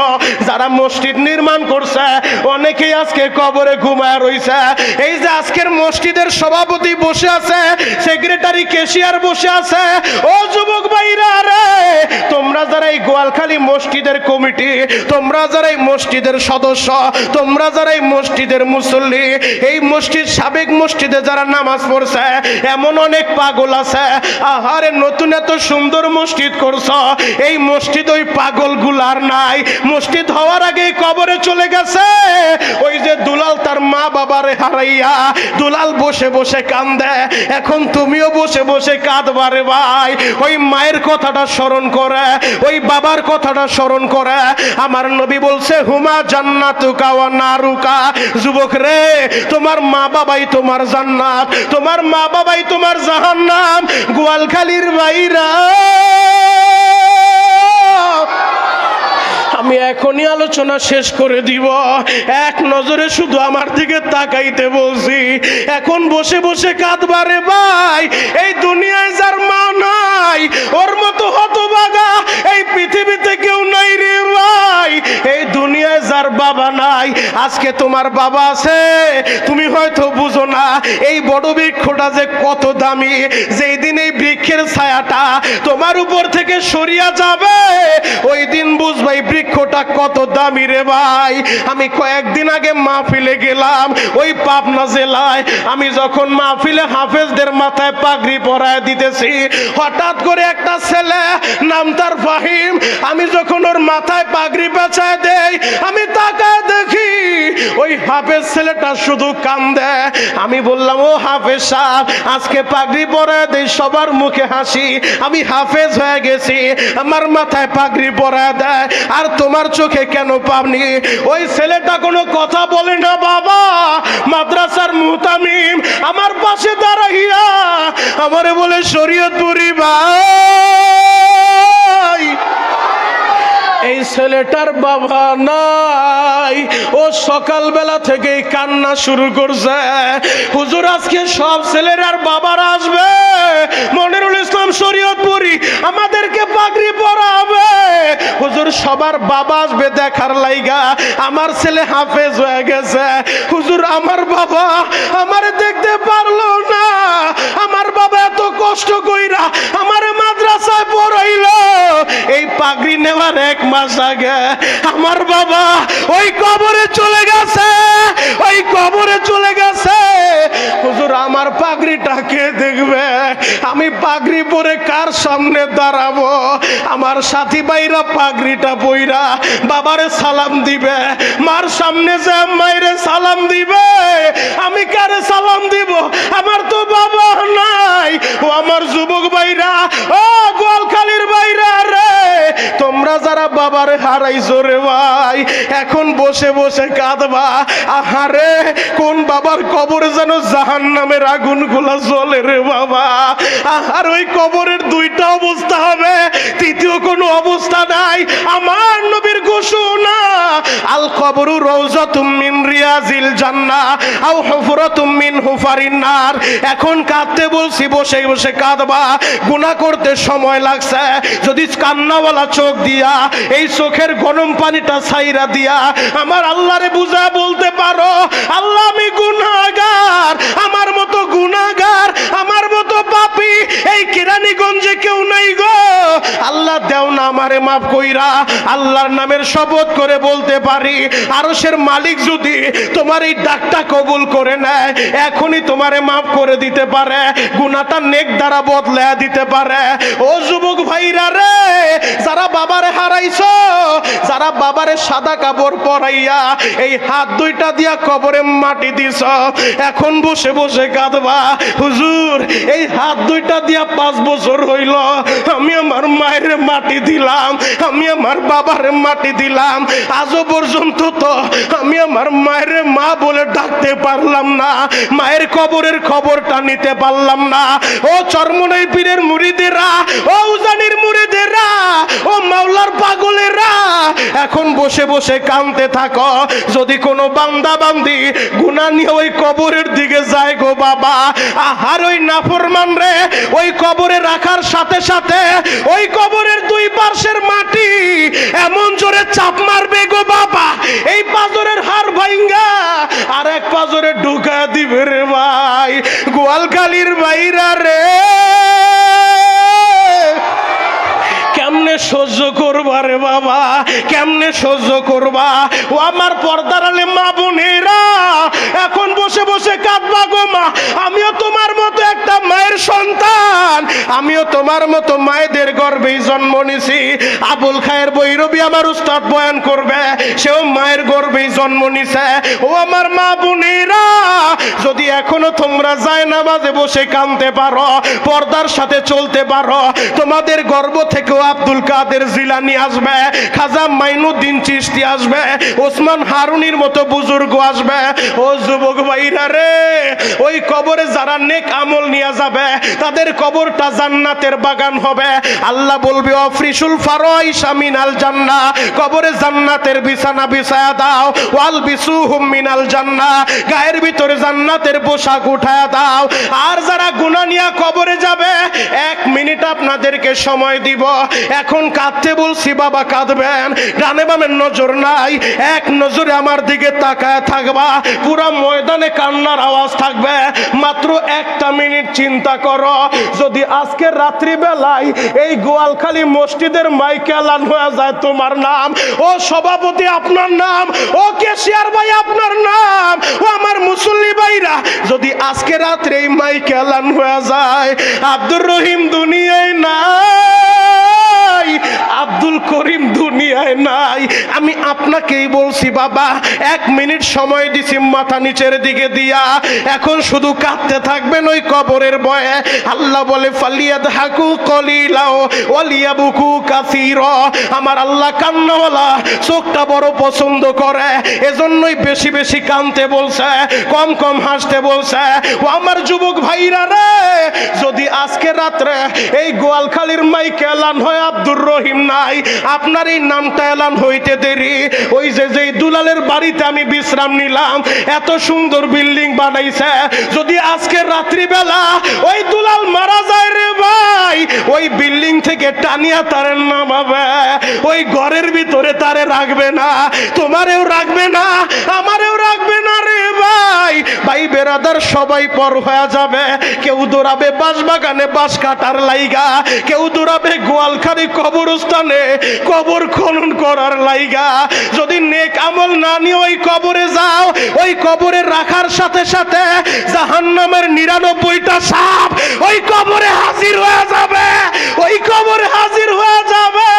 যারা মসজিদ নির্মাণ করছে অনেকেই আজকে কবরে ঘুমায় রইছে। এই যে আজকের মসজিদের সভাপতি বসে আছে, সেক্রেটারি ক্যাশিয়ার বসে আছে, ও যুবক ভাইরা রে, তোমরা যারা এই গোয়ালখালী মসজিদের কমিটি, তোমরা যারা এই মসজিদের সদস্য, তোমরা যারা এই মসজিদের মুসল্লি, এই মসজিদ সাবেক মসজিদে যারা নামাজ পড়ছে, এমন অনেক পাগল আছে আহারে নতুন এত সুন্দর মসজিদ করছো, এই মসজিদ ওই পাগল গুলার নাই। মসজিদ হওয়ার আগে কবরে চলে গেছে। ওই যে দুলাল তার মা বাবারে হারাইয়া দুলাল বসে বসে কান্দে, এখন তুমিও বসে বসে কাঁদবারে ভাই। ওই মায়ের কথাটা স্মরণ করে, ওই বাবার কথাটা স্মরণ করে। আমার নবী বলছে হুমা জান্নাতুকা ওয়া নারুকা। যুবক রে, তোমার মা বাবাই তোমার জান্নাত, তোমার মা বাবাই তোমার জাহান্নাম। গোয়ালখালীর বাইরা, আমি এখনই আলোচনা শেষ করে দিব, এক নজরে শুধু আমার দিকে তাকাইতে বলছি। এখন বসে বসে কাঁদবারে ভাই। এই দুনিয়ায় যার মা নাই ওর মতো হতভাগা এই পৃথিবীতে কেউ নাই রে ভাই। এই দুনিয়ায় যার বাবা নাই, আজকে তোমার বাবা আছে, তুমি হয়তো বুঝো না এই বড় বৃক্ষটা যে কত দামি। যেই দিন এই বৃক্ষের ছায়াটা তোমার উপর থেকে সরিয়া যাবে, ওই দিন বুঝবা এই বৃক্ষটা কত দামি রে ভাই। আমি কয়েকদিন আগে মাহফিলে গেলাম ওই পাবনা জেলায়। আমি যখন মাহফিলে হাফেজদের মাথায় পাগড়ি পরায় দিতেছি, হঠাৎ করে একটা ছেলে, নাম তার ফাহিম, আমি যখন ওর মাথায় পাগড়ি পেঁচায় দেই, আমি তাকায় দেখি ওই হাফেজ ছেলেটা শুধু কান্দে। আমি বললাম ও হাফেজ সাহেব, আজকে পাগড়ি পরায় দেই, সবার মুখে হাসি, আমি হাফেজ হয়ে গেছি, আমার মাথায় পাগড়ি পরায় দেয়, আর তোমার চোখে কেন পাবনি? ওই ছেলেটা কোনো কথা বলে না বাবা। মাদ্রাসার মুহতামিম আমার পাশে দাঁড়াইয়া আমারে বলে শরীয়তপুরি ভাই, এই ছেলেটার বাবা নাই। ও সকালবেলা থেকেই কান্না শুরু করছে, হুজুর আজকে সব ছেলের আর বাবার আসবে, মনিরুল ইসলাম শরীয়তপুরি আমাদেরকে পাগড়ি পরাবে। হুজুর সবার বাবা আসবে দেখার লাইগা, আমার ছেলে হাফেজ হয়ে গেছে। হুজুর আমার বাবা আমারে দেখতে পারলো না, আমার বাবা এত কষ্ট কইরা আমার মাদ্রাসায় পড়াইলো, এই পাগড়ি নেওয়ার 1 মাস আগে আমার বাবা ওই কবরে চলে গেছে, ওই কবরে চলে গেছে। হুজুর আমার পাগড়িটা কে দেখবে? আমি পাগড়ি পরে কার সামনে দাঁড়াবো? আমার সাথী ভাইরা পাগড়িটা পইরা বাবারে সালাম দিবে, মার সামনে যে মায়েরে সালাম দিবে, আমি কারে সালাম দিব? আমার তো বাবা নাই। ও আমার যুবক ভাইরা, ও গোয়ালখালীর ভাইরা রে, তোমরা যারা বাবারে হারাইছো রে ভাই, এখন বসে বসে কাঁদবা। আহারে কোন বাবার কবরে যেন জাহান্নামের আগুন গুলা জ্বলে রে বাবা। আর ওই কবরের 2টা অবস্থা হবে, তৃতীয় কোনো অবস্থা নাই। আমার নবীর ঘোষণা, আল কবরু রাউযাতুম মিন রিয়াজিল জান্নাহ আও হুফরাতুম মিন হুফারিন নার। এখন কাঁদতে বলছি, বসে বসে কাঁদবা। গুনাহ করতে সময় লাগছে, যদি কান্নাওয়ালা চোখ দিয়া এই চোখের গরম পানিটা ছাইরা দিয়া আমার আল্লাহরে বুঝা বলতে পারো, আল্লাহ আমি গুনাহগার, আমার মতো গুনাহগার, আমার মতো পাপী এই কেরানীগঞ্জে কেউ নাই গো। আল্লাহ দেও না আমারে মাফ কইরা। আল্লাহর নামের শপথ করে বলতে পারি, আরশের মালিক যদি তোমার এই ডাকটা কবুল করে নেয়, এখনই তোমারে মাফ করে দিতে পারে, গুনাহটা নেক দ্বারা বদলায়া দিতে পারে। ও যুবক ভাইরা রে, যারা বাবারে হারাইছো, যারা বাবারে সাদা কাপড় পরাইয়া এই হাত 2টা দিয়া কবরে মাটি দিছ, এখন বসে বসে কাঁদবা। হুজুর এই হাত 2টা দিয়া 5 বছর হইল আমি আমার মায়ের মাটি দিলাম, আমি আমার বাবার মাটি দিলাম, আজও পর্যন্ত তো আমি আমার মায়ের মা বলে ডাকতে পারলাম না, মায়ের কবরের খবরটা নিতে পারলাম না। ও চরমনাই পীরের মুরিদেরা, ও উজানির মুরিদেরা, ও মাওলার পাগলেরা, এখন বসে বসে কাঁদতে থাকো। যদি কোনো বান্দা বান্দি গুনাহ নিয়ে ওই কবরের দিকে যায় গো বাবা, আর ওই নাফরমান রে ওই কবরে রাখার সাথে সাথে ওই কবরের 2 পাশের মাটি এমন জোরে চাপ মারবে গো বাবা, এই পাজরের হাড় ভাঙ্গা আর এক পাজরে ঢুকা দিবে রে ভাই। গোয়ালখালীর বাইরা রে, কেমনে সহ্য করবা রে বাবা, কেমনে সহ্য করবা? ও আমার পর্দার আলে মা বোনেরা, এখন বসে বসে কাঁদবা গো মা, আমিও তোমার মতো একটা মায়ের সন্তান, জান আমিও তোমার মতো মায়েদের গর্ভেই জন্ম নিছি। আবুল খায়ের বৈরবী আমার উস্তাদ বয়ান করবে, সেও মায়ের গর্ভেই জন্ম নিছে। ও আমার মা বোনেরা, যদি এখনো তোমরা যায় নামাজে বসে কাঁদতে পারো, পর্দার সাথে চলতে পারো, তোমাদের গর্ভ থেকেও আব্দুল কাদের জিলানী আসবে, খাজা মাইনুদ্দিন চিশতি আসবে, ওসমান হারুনির মতো বুজুর্গ আসবে। ও যুবক ভাইরা রে, ওই কবরে যারা নেক আমল নিয়ে যাবে তাদের কবরটা জান্নাতের বাগান হবে। আল্লাহ বলবে অফরিসুল ফারাইশা মিনাল জান্নাহ, কবরে জান্নাতের বিছানা বিছায়া দাও। ওয়াল বিসুহুম মিনাল জান্নাহ, গায়ের ভিতরে জান্নাতের পোশাক উঠায়া দাও। আর যারা গুনাহ নিয়ে কবরে যাবে, 1 মিনিট আপনাদেরকে সময় দিব। এখন কাঁদতে বলছি বাবা, কাঁদবেন, ডানে বামে নজর নাই, এক নজরে আমার দিকে তাকায় থাকবা। পুরা ময়দানে কান্নার আওয়াজ থাকবে। মাত্র 1টা মিনিট চিন্তা করো, যদি আজকে রাত্রি বেলায় এই গোয়ালখালী মসজিদের মাইকে এলান হয়ে যায় তোমার নাম, ও সভাপতি আপনার নাম, ও কেশিয়ার ভাই আপনার নাম, ও আমার মুসল্লি ভাইরা, যদি আজকে রাত্রে এই মাইকে এলান হয়ে যায় আব্দুর রহিম দুনিয়ায় নাই, আব্দুল করিম দুনিয়ায় নাই, আমি আপনাকেই বলছি বাবা, 1 মিনিট সময় দিছি মাথা নিচের দিকে দিয়া, এখন শুধু কাঁদতে থাকবেন ওই কবরের ভয়ে। আল্লাহ বলে ফালিয়াদহাকু কলিলা ওয়ালিয়াবকু কাসীরা, আমার আল্লাহ কান্নাওয়ালা চোখটা বড় পছন্দ করে, এজন্যই বেশি বেশি কাঁদতে বলছে, কম কম হাসতে বলছে। ও আমার যুবক ভাইরা রে, যদি আজকে রাত্রে এই গোয়ালখালীর মাইকে এলান হয় আব্দুর রহিম নাই, আপনার এই নামটা এলান হইতে দেরি। ওই যে দুলালের বাড়িতে আমি বিশ্রাম নিলাম, এত সুন্দর বিল্ডিং বানাইছে, যদি আজকে রাত্রিবেলা ওই দুলাল মারা যায় রে ভাই, ওই বিল্ডিং থেকে টানিয়া তারে নামাবে, ওই ঘরের ভিতরে তারে রাখবে না, তোমারেও রাখবে না, আমারেও রাখবে না রে ভাই। ভাই বেরাদার সবাই পর হয়ে যাবে, কেউ দৌড়াবে বাঁশবাগানে বাঁশ কাটার লাইগা, কেউ দৌড়াবে গোয়ালখালী কবরস্থানে কবর খনন করার লাইগা। যদি নেক আমল না নিয়ে ওই কবরে যাও, ওই কবরে রাখার সাথে সাথে জাহান্নামের 99টা সাপ ওই কবরে হাজির হয়ে যাবে, ওই কবরে হাজির হয়ে যাবে।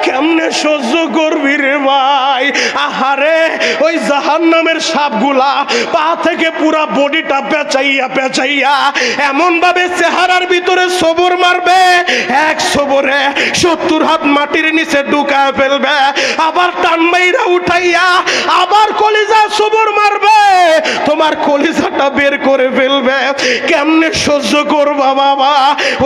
কেমনে সহ্য করবি রে ভাই? আহারে, ওই জাহান্নামের সাপগুলা পা থেকে পুরা বডিটা পেঁচাইয়া পেঁচাইয়া এমন ভাবে চেহারার ভিতরে সবর মারবে, এক সবরে 70 হাত মাটির নিচে ঢুকায় ফেলবে, আবার টান মাইরা উঠাইয়া আবার কলিজা সবর মারবে, তোমার কলিজাটা বের করে ফেলবে। কেমনে সহ্য করবা বাবা?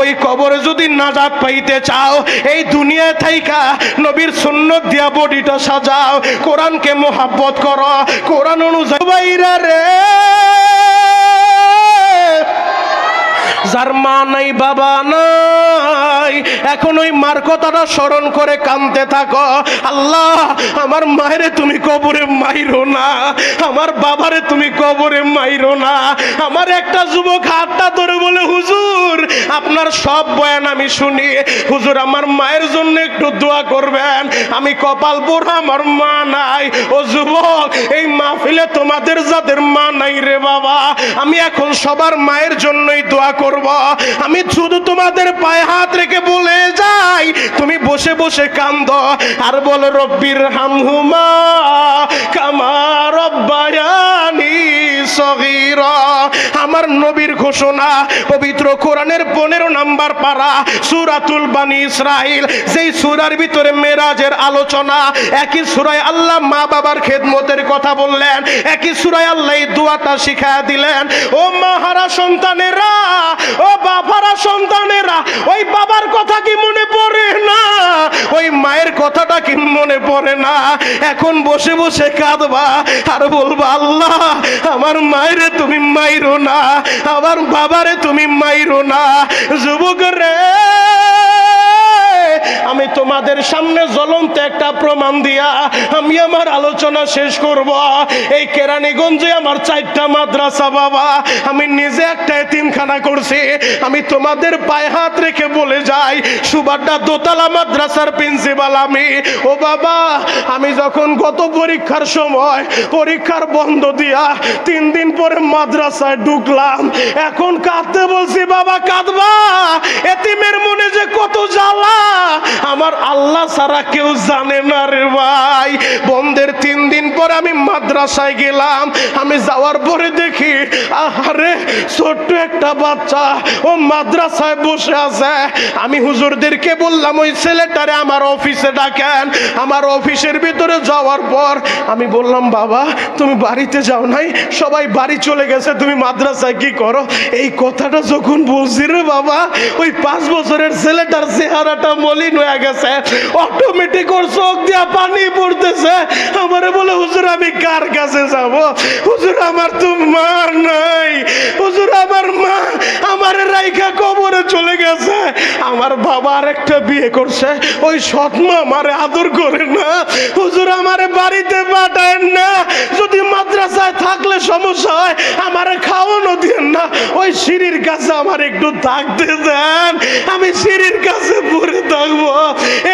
ওই কবরে যদি নাজাত পাইতে চাও, এই দুনিয়ায় থাইকা নবীর সুন্নত দিয়া বডিটা সাজাও, কোরআনকে মোহাব্বত করো, কোরআন অনুযায়ী বাইরা রে, যার মা নাই বাবা নাই, এখন ওই মার কথাটা স্মরণ করে কাঁদতে থাকো। আল্লাহ, আমার মায়েরে তুমি কবরে মাইরো না, আমার বাবারে তুমি কবরে মাইরো না। আমার একটা যুবক হাতটা ধরে বলে, হুজুর আপনার সব বয়ান আমি শুনি, হুজুর আমার মায়ের জন্য একটু দোয়া করবেন, আমি কপাল পোড়া, আমার মা নাই। ও যুবক, এই মাহফিলে তোমাদের যাদের মা নাই রে বাবা, আমি এখন সবার মায়ের জন্যই দোয়া করব। আমি শুধু তোমাদের পায়ে হাত রেখে বলে যাই, তুমি বসে বসে কান্দো আর বলো রব্বির হামহুমা কামা রব্বায়ানি সগীরা। আমার নবীর ঘোষণা, পবিত্র কোরআনের 15 নম্বর পারা সূরাতুল বানি ইসরাইল, যেই সূরার ভিতরে মেরাজের আলোচনা, একই সূরায় আল্লাহ মা বাবার খেদমতের কথা বললেন, একই সূরায় আল্লাহ এই দোয়াটা শিখায়া দিলেন। ও মাহারা সন্তানেরা, ও বাবারা সন্তানেরা, ওই বাবার কথা কি মনে পড়ে না? ওই মায়ের কথাটা কি মনে পড়ে না? এখন বসে বসে কাঁদবা আর বলবা, আল্লাহ আমার মায়েরে তুমি মাইরো না, আমার বাবারে তুমি মাইরো না। যুবক রে, আমি তোমাদের সামনে জ্বলন্ত একটা প্রমাণ দিয়া আমি আমার আলোচনা শেষ করব। এই কেরানীগঞ্জে আমার 4টা মাদ্রাসা বাবা, আমি নিজে একটা এতিমখানা করছি। আমি তোমাদের পায়ে হাত রেখে বলে যাই, সুবাড্ডা দোতলা মাদ্রাসার প্রিন্সিপাল আমি। ও বাবা, আমি যখন গত পরীক্ষার সময় পরীক্ষার বন্ধ দিয়া 3 দিন পরে মাদ্রাসায় ঢুকলাম, এখন কাঁদতে বলছি, বাবা কাঁদবা, এতিমের মনে যে কত জ্বালা আমার আল্লাহ ছাড়া কেউ জানে না রে ভাই। বন্ধের 3 দিন পর আমি মাদ্রাসায় গেলাম। আমি যাওয়ার পরে দেখি আরে ছোট্ট একটা বাচ্চা ও মাদ্রাসায় বসে আছে। আমি হুজুরদেরকে বললাম ওই ছেলেটারে আমার অফিসে ডাকেন। আমার অফিসের ভিতরে যাওয়ার পর আমি বললাম, বাবা তুমি বাড়িতে যাও নাই, সবাই বাড়ি চলে গেছে, তুমি মাদ্রাসায় কি করো? এই কথাটা যখন বলছি রে বাবা, ওই 5 বছরের ছেলেটার চেহারাটা মলিন হয়ে গেছে, অটোমেটিক ওর চোখ দিয়া পানি পড়তেছে। আমারে বলে, হুজুর আমি কার কাছে যাব? হুজুর আমার তো মা নাই, হুজুর আমার মা আমার রাইখা কবরে চলে গেছে। আমার বাবা আরেকটা বিয়ে করছে, ওই সৎ মা আমারে আদর করে না। হুজুর আমারে বাড়িতে পাঠায়েন না, যদি মাদ্রাসায় থাকলে সমস্যা হয় আমারে খাওয়ানো দিন না, ওই সিঁড়ির কাছে আমার একটু থাকতে দেন, আমি সিঁড়ির কাছে পড়ে থাকবো।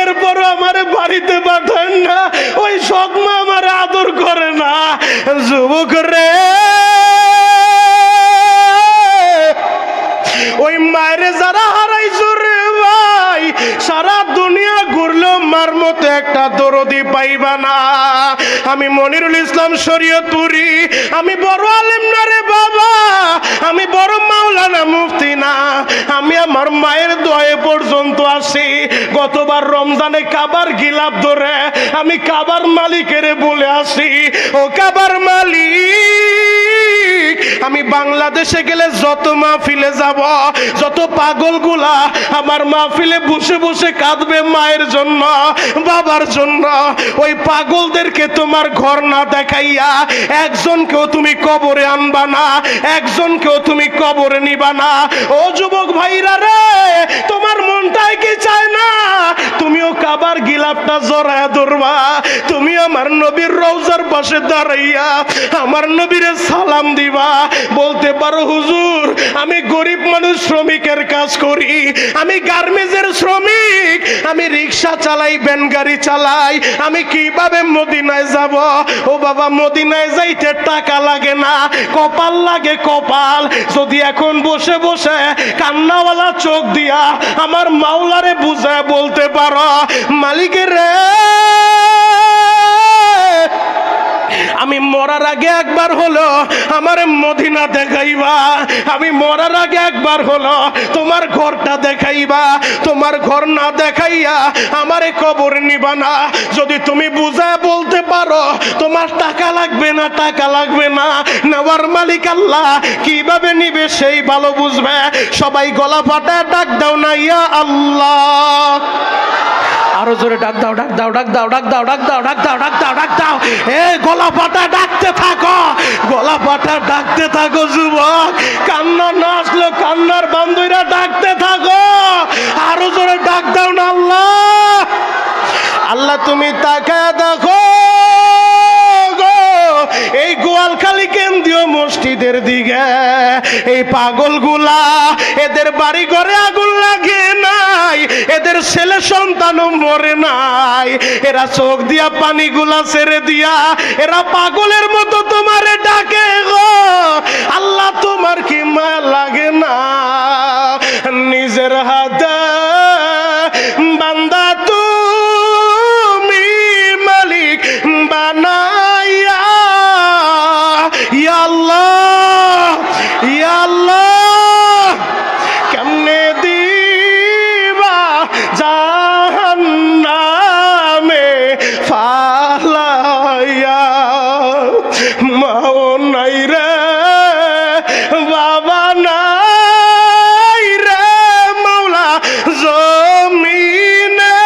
এরপরও আমারে বাড়িতে পাঠান না, ওই সৎ মা আমারে আদর করে না। যুবক রে, ওই মায়েরে যারা হারাইছো রে ভাই, সারা দুনিয়া ঘুরলেও মার মতো একটা দরদি পাইবা না। আমি মনিরুল ইসলাম শরীয়তপুরি, আমি বড় আলেম না রে বাবা, আমি বড় মাওলানা মুফতি না, আমি আমার মায়ের দোয়ায়ে পর্যন্ত আসি। গতবার রমজানে কাবার গিলাপ ধরে আমি কাবার মালিকের বলে আসি, ও কাবার মালিক, আমি বাংলাদেশে গেলে যত মাহফিলে যাব, যত পাগলগুলা আমার মাহফিলে বসে বসে কাঁদবে মায়ের জন্য, বাবার জন্য, ওই পাগলদেরকে তোমার ঘর না দেখাইয়া একজনকেও তুমি কবরে আনবা না, একজনকেও তুমি কবরে নিবা না। ও যুবক ভাইরা রে, তোমার মনটাই কি চায় না তুমিও কাবার গিলাপটা জড়ায় ধরবা, তুমি আমার নবীর রওজার পাশে দাঁড়াইয়া আমার নবীরে সালাম দিবা, বলতে পারো, হুজুর আমি গরিব মানুষ, শ্রমিকের কাজ করি, আমি গার্মেন্টসের শ্রমিক, আমি রিক্সা চালাই, ভ্যান গাড়ি চালাই, আমি কিভাবে মদিনায় যাব? ও বাবা, মদিনায় যাইতে টাকা লাগে না, কপাল লাগে, কপাল। যদি এখন বসে বসে কান্নাওয়ালা চোখ দিয়া আমার মাওলারে বুঝায় বলতে পারো, মালিকের রে আমি মরার আগে একবার হলো আমার মদিনা দেখাইবা, আমি মরার আগে একবার হলো তোমার ঘরটা দেখাইবা, তোমার ঘর না দেখাইয়া আমারে কবর নিবা না। যদি তুমি বুঝায় বলতে পারো তোমার টাকা লাগবে না, টাকা লাগবে না, নেওয়ার মালিক আল্লাহ, কিভাবে নিবে সেই ভালো বুঝবে। সবাই গলা ফাটায় ডাক দাও না, ইয়া আল্লাহ। আরো জোরে ডাক দাও, ডাক দাও, ডাক দাও, ডাক দাও, ডাক দাও, ডাক দাও, ডাক দাও, ডাক দাও। এই গলা ফাটা ডাকতে থাকো, গলা ফাটা ডাকতে থাকো যুবক, কান্না না আসলো কান্নার বান্ধবীরা ডাকতে থাকো, আরো জোরে ডাক দাও না, আল্লাহ। আল্লাহ তুমি তাকায় দেখো এই গোয়ালখালী কেন্দ্রীয় মসজিদের দিকে, এই পাগলগুলা, এদের বাড়ি ঘরে আগুন লাগে নাই, এদের ছেলে সন্তানও মরে নাই, এরা চোখ দিয়া পানিগুলা ছেড়ে দিয়া এরা পাগলের মতো তোমারে ডাকে গো। আল্লাহ তোমার কি মায়া লাগে না? নিজের হাতে বান্দা তুমি মালিক বানাইয়া, ইয়া আল্লাহ, ইয়া আল্লাহ, কেমনে দিবা জাহান্নামে ফালাইয়া, মাও নাই রে, বাবা নাই রে, মাওলা জমিনে,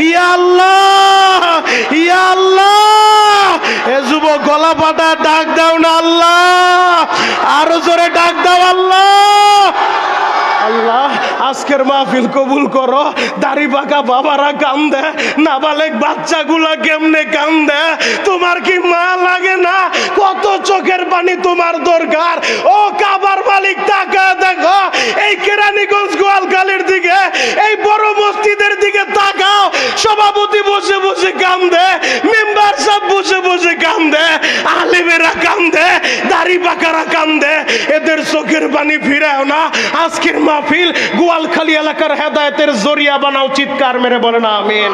ইয়া আল্লাহ, ইয়া আল্লাহ। এ যুবক গলা ফাটা ডাক দাও না, আল্লাহ, আরো জোরে ডাক দাও, আল্লাহ। আল্লাহ আজকের মাহফিল কবুল করো। দাড়ি পাকা বাবারা কান্দে, নাবালেক বাচ্চাগুলা কেমনে কান্দে, তোমার কি মা লাগে না? কত চোখের পানি তোমার দরকার। ও কাবার মালিক, তাকায় দেখো এই কেরানীগঞ্জ গোয়ালখালীর দিকে, এই বড় মসজিদের দিকে তাকাও। সভাপতি বসে বসে কান্দে, মেম্বার সব বসে বসে কান্দে, আলেমেরা কান্দে, দাড়ি পাকারা কান্দে। এদের চোখের পানি ফিরাও না। আজকের মাহফিল গোয়ালখালী এলাকার হেদায়েতের জরিয়া বানাও। চিৎকার মেরে বলেন আমিন।